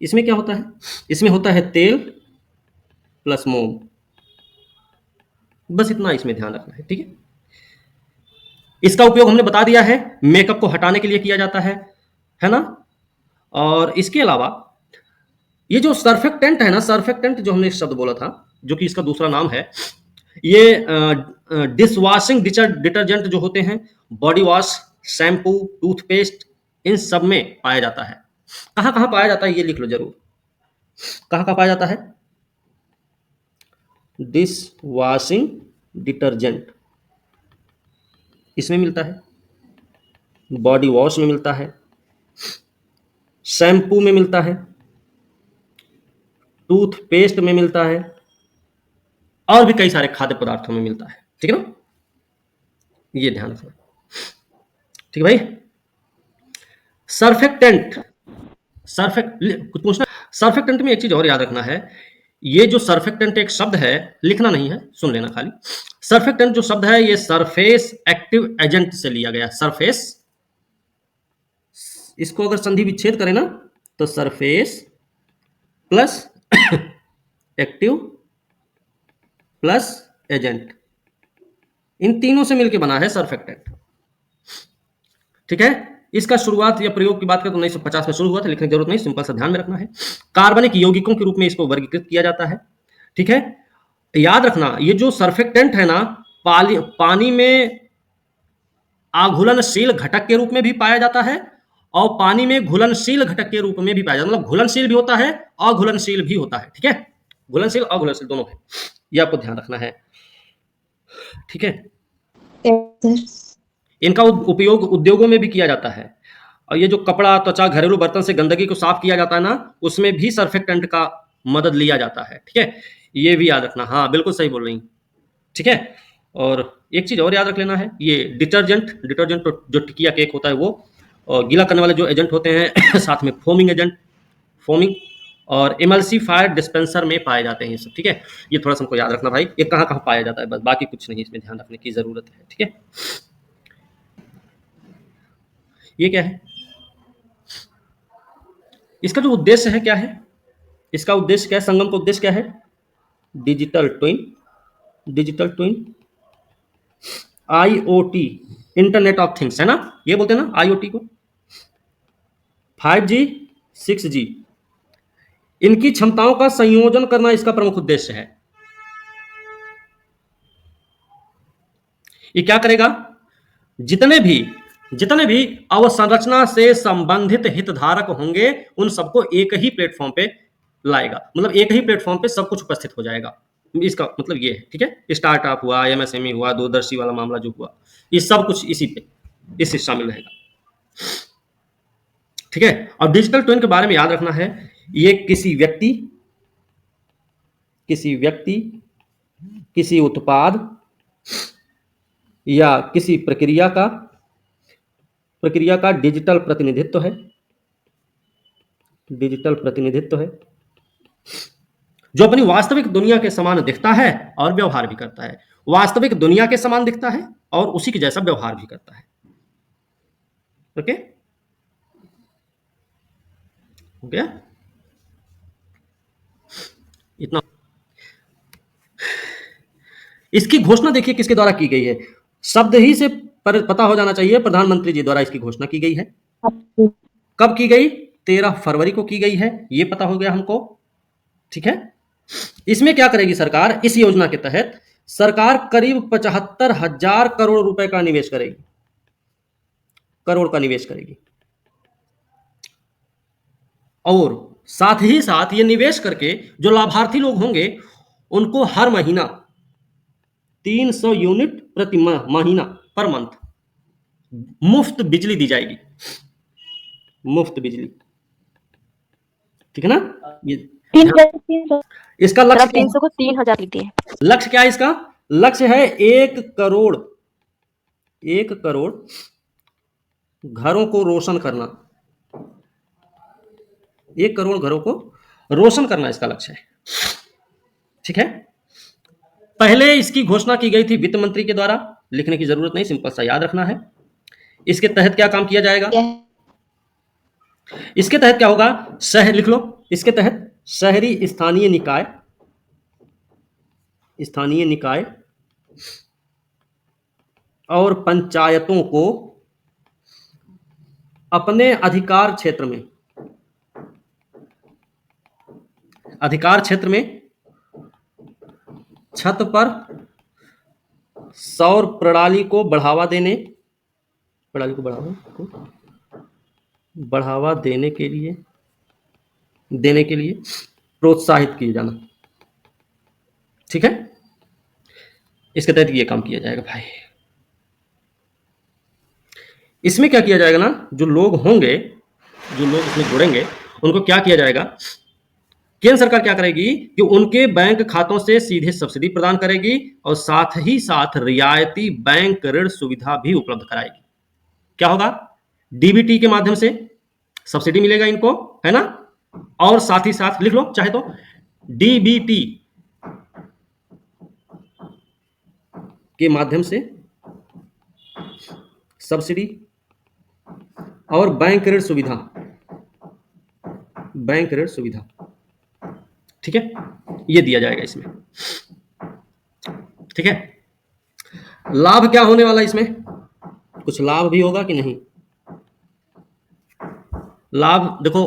Speaker 1: इसमें क्या होता है, इसमें होता है तेल प्लस मोम। बस इतना इसमें ध्यान रखना है। ठीक है, इसका उपयोग हमने बता दिया है, मेकअप को हटाने के लिए किया जाता है ना। और इसके अलावा ये जो सर्फेक्टेंट है ना, सर्फेक्टेंट जो हमने शब्द बोला था, जो कि इसका दूसरा नाम है, ये डिशवॉशिंग डिटर्जेंट जो होते हैं, बॉडी वॉश, शैम्पू, टूथपेस्ट, इन सब में पाया जाता है। कहाँ कहाँ पाया जाता है ये लिख लो जरूर, कहाँ कहाँ पाया जाता है, डिश वॉशिंग डिटर्जेंट इसमें मिलता है, बॉडी वॉश में मिलता है, शैम्पू में मिलता है, टूथपेस्ट में मिलता है, और भी कई सारे खाद्य पदार्थों में मिलता है। ठीक है ना, ये ध्यान रखना। ठीक है भाई। सर्फेक्टेंट, कुछ पूछना? सर्फेक्टेंट में एक चीज और याद रखना है, ये जो सर्फेक्टेंट एक शब्द है, लिखना नहीं है, सुन लेना खाली। सर्फेक्टेंट जो शब्द है ये सरफेस एक्टिव एजेंट से लिया गया। सरफेस, इसको अगर संधि विच्छेद करें ना तो surface plus active plus agent, इन तीनों से मिलकर बना है सर्फेक्टेंट। ठीक है। इसका शुरुआत या प्रयोग की बात करें तो 1950 में शुरू हुआ था, लिखने की जरूरत नहीं, सिंपल सा ध्यान में रखना है। कार्बनिक यौगिकों के रूप में इसको वर्गीकृत किया जाता है। ठीक है, याद रखना ये जो सर्फेक्टेंट है ना, पानी में आघुलनशील घटक के रूप में भी पाया जाता है और पानी में घुलनशील घटक के रूप में भी पाया जाता है। मतलब घुलनशील भी होता है, अघुलनशील भी होता है। ठीक है, घुलनशील अघुलनशील दोनों है, ये आपको ध्यान रखना है। ठीक है, इनका उपयोग उद्योगों में भी किया जाता है, और ये जो कपड़ा, त्वचा, घरेलू बर्तन से गंदगी को साफ किया जाता है ना, उसमें भी सर्फेक्टेंट का मदद लिया जाता है। ठीक है, ये भी याद रखना। हाँ बिल्कुल सही बोल रही। ठीक है, और एक चीज और याद रख लेना है, ये डिटर्जेंट तो जो टिकिया केक होता है वो, और गीला करने वाले जो एजेंट होते हैं साथ में फोमिंग एजेंट, फोमिंग और इमल्सिफायर डिस्पेंसर में पाए जाते हैं ये सब। ठीक है, ये थोड़ा सा हमको याद रखना भाई, ये कहाँ कहाँ पाया जाता है, बस बाकी कुछ नहीं, इसमें ध्यान रखने की जरूरत है। ठीक है, ये क्या है, इसका जो उद्देश्य है क्या है, इसका उद्देश्य क्या है, संगम का उद्देश्य क्या है? Digital twin, IoT, internet of things, है ना, ये बोलते हैं ना आईओटी को। 5G 6G, इनकी क्षमताओं का संयोजन करना इसका प्रमुख उद्देश्य है। ये क्या करेगा? जितने भी अवसंरचना से संबंधित हितधारक होंगे उन सबको एक ही प्लेटफॉर्म पे लाएगा। मतलब एक ही प्लेटफॉर्म पे सब कुछ उपस्थित हो जाएगा, इसका मतलब ये है। ठीक है, स्टार्टअप हुआ, एमएसएमई हुआ, दूरदर्शी वाला मामला जो हुआ, ये सब कुछ इसी पे, इस शामिल रहेगा। ठीक है, और डिजिटल ट्विन के बारे में याद रखना है, ये किसी व्यक्ति, किसी उत्पाद या किसी प्रक्रिया का डिजिटल प्रतिनिधित्व है, जो अपनी वास्तविक दुनिया के समान दिखता है और व्यवहार भी करता है। वास्तविक दुनिया के समान दिखता है और उसी के जैसा व्यवहार भी करता है। ओके, हो गया इतना। इसकी घोषणा देखिए किसके द्वारा की गई है, शब्द ही से पता हो जाना चाहिए, प्रधानमंत्री जी द्वारा इसकी घोषणा की गई है। कब की गई? 13 फरवरी को की गई है, ये पता हो गया हमको। ठीक है, इसमें क्या करेगी सरकार? इस योजना के तहत सरकार करीब 75,000 करोड़ रुपए का निवेश करेगी, और साथ ही साथ ये निवेश करके जो लाभार्थी लोग होंगे उनको हर महीना 300 यूनिट प्रति महीना, पर मंथ, मुफ्त बिजली दी जाएगी, मुफ्त बिजली। ठीक है ना, ये इसका लक्ष्य
Speaker 3: 300 को 3,000 लिखती है।
Speaker 1: लक्ष्य क्या है इसका? लक्ष्य है 1 करोड़ घरों को रोशन करना, 1 करोड़ घरों को रोशन करना इसका लक्ष्य है। ठीक है, पहले इसकी घोषणा की गई थी वित्त मंत्री के द्वारा, लिखने की जरूरत नहीं, सिंपल सा याद रखना है। इसके तहत क्या काम किया जाएगा? इसके तहत क्या होगा? शहर, लिख लो, इसके तहत शहरी स्थानीय निकाय और पंचायतों को अपने अधिकार क्षेत्र में छत पर सौर प्रणाली को बढ़ावा देने के लिए प्रोत्साहित किए जाना। ठीक है, इसके तहत ये काम किया जाएगा भाई। इसमें क्या किया जाएगा ना, जो लोग होंगे जो लोग इसमें जुड़ेंगे उनको क्या किया जाएगा, केंद्र सरकार क्या करेगी कि उनके बैंक खातों से सीधे सब्सिडी प्रदान करेगी और साथ ही साथ रियायती बैंक ऋण सुविधा भी उपलब्ध कराएगी। क्या होगा, डीबीटी के माध्यम से सब्सिडी मिलेगा इनको, है ना, और साथ ही साथ लिख लो चाहे तो डीबीटी के माध्यम से सब्सिडी और बैंक ऋण सुविधा, बैंक ऋण सुविधा, ठीक है, ये दिया जाएगा इसमें। ठीक है, लाभ क्या होने वाला इसमें, कुछ लाभ भी होगा कि नहीं? लाभ देखो,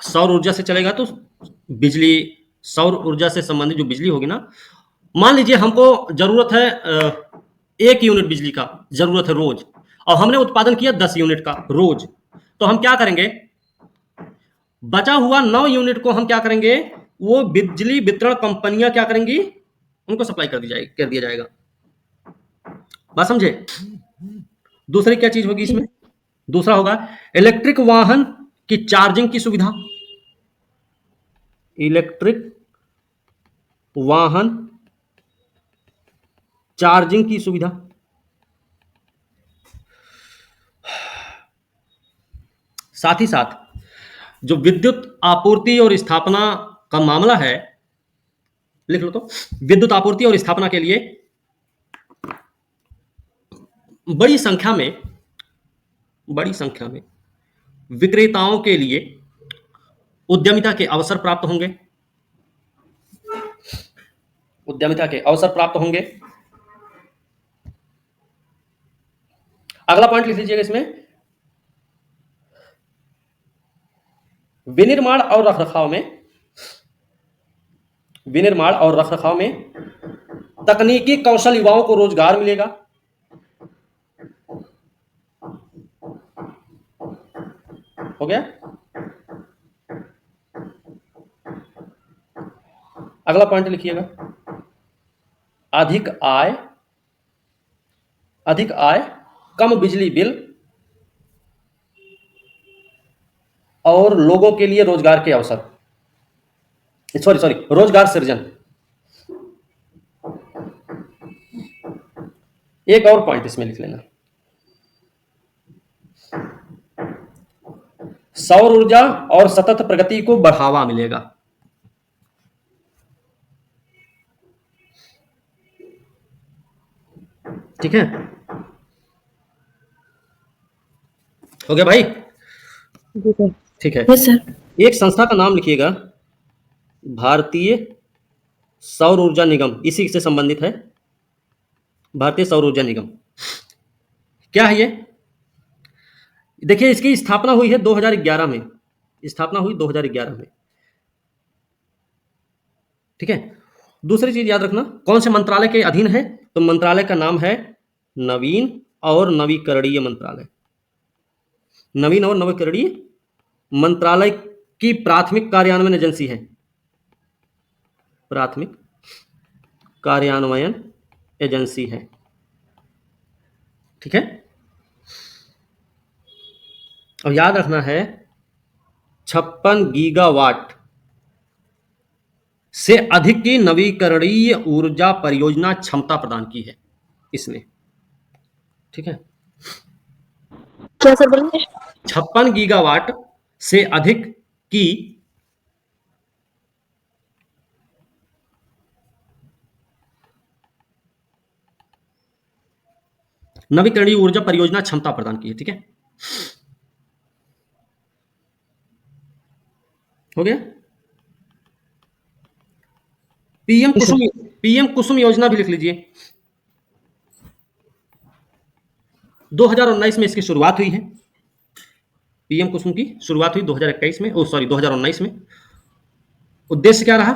Speaker 1: सौर ऊर्जा से चलेगा तो बिजली, सौर ऊर्जा से संबंधित जो बिजली होगी ना, मान लीजिए हमको जरूरत है 1 यूनिट बिजली का जरूरत है रोज, और हमने उत्पादन किया 10 यूनिट का रोज, तो हम क्या करेंगे, बचा हुआ 9 यूनिट को हम क्या करेंगे, वो बिजली वितरण कंपनियां क्या करेंगी, उनको सप्लाई कर दिया जाएगा। बात समझे? दूसरी क्या चीज होगी इसमें, दूसरा होगा इलेक्ट्रिक वाहन की चार्जिंग की सुविधा, इलेक्ट्रिक वाहन चार्जिंग की सुविधा, साथ ही साथ जो विद्युत आपूर्ति और स्थापना का मामला है, लिख लो तो, विद्युत आपूर्ति और स्थापना के लिए बड़ी संख्या में विक्रेताओं के लिए उद्यमिता के अवसर प्राप्त होंगे, उद्यमिता के अवसर प्राप्त होंगे। अगला पॉइंट लिख लीजिएगा इसमें, विनिर्माण और रखरखाव में तकनीकी कौशल युवाओं को रोजगार मिलेगा। हो गया? अगला पॉइंट लिखिएगा, अधिक आय, कम बिजली बिल और लोगों के लिए रोजगार के अवसर, सॉरी रोजगार सृजन। एक और पॉइंट इसमें लिख लेना, सौर ऊर्जा और सतत प्रगति को बढ़ावा मिलेगा। ठीक है, हो गया भाई? ठीक है,
Speaker 5: यस सर।
Speaker 1: एक संस्था का नाम लिखिएगा, भारतीय सौर ऊर्जा निगम, इसी से संबंधित है, भारतीय सौर ऊर्जा निगम। क्या है ये? देखिए, इसकी स्थापना हुई है 2011 में, स्थापना हुई 2011 में। ठीक है, दूसरी चीज याद रखना, कौन से मंत्रालय के अधीन है, तो मंत्रालय का नाम है नवीन और नवीकरणीय मंत्रालय। नवीन और नवीकरणीय मंत्रालय की प्राथमिक कार्यान्वयन एजेंसी है, प्राथमिक कार्यान्वयन एजेंसी है। ठीक है, अब याद रखना है 56 गीगावाट से अधिक की नवीकरणीय ऊर्जा परियोजना क्षमता प्रदान की है इसने। ठीक है,
Speaker 3: क्या सर बोलेंगे?
Speaker 1: 56 गीगावाट से अधिक की नवीकरणीय ऊर्जा परियोजना क्षमता प्रदान की है। ठीक है, हो गया? पीएम कुसुम योजना भी लिख लीजिए, 2019 में इसकी शुरुआत हुई है। पीएम कुसुम की शुरुआत हुई 2021 में, 2019 में। उद्देश्य क्या रहा,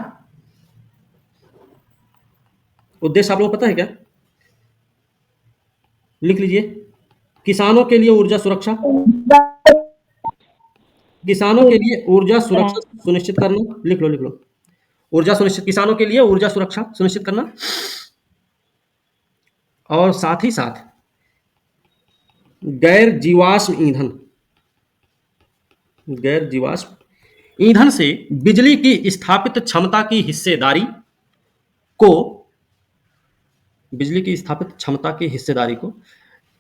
Speaker 1: उद्देश्य आप लोगों को पता है क्या? लिख लीजिए, किसानों के लिए ऊर्जा सुरक्षा, किसानों के लिए ऊर्जा सुरक्षा सुनिश्चित करना, लिख लो, ऊर्जा सुनिश्चित, किसानों के लिए ऊर्जा सुरक्षा सुनिश्चित करना, और साथ ही साथ गैर जीवाश्म ईंधन, गैर जीवाश्म ईंधन से बिजली की स्थापित क्षमता की हिस्सेदारी को बिजली की स्थापित क्षमता की हिस्सेदारी को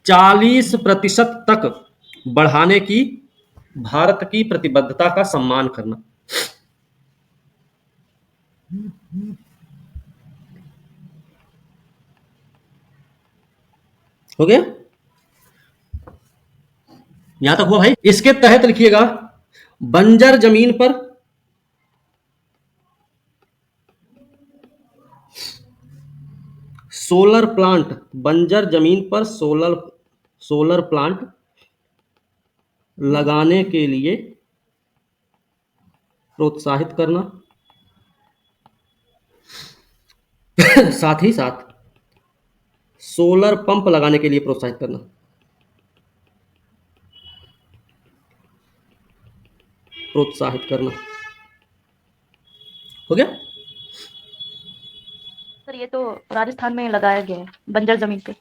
Speaker 1: 40% तक बढ़ाने की भारत की प्रतिबद्धता का सम्मान करना। हो गया? यहां तक हुआ भाई। इसके तहत लिखिएगा बंजर जमीन पर सोलर प्लांट, बंजर जमीन पर सोलर प्लांट लगाने के लिए प्रोत्साहित करना, साथ ही साथ सोलर पंप लगाने के लिए प्रोत्साहित करना। प्रोत्साहित करना। हो गया?
Speaker 3: सर ये तो राजस्थान में लगाया गया है बंजर जमीन पे।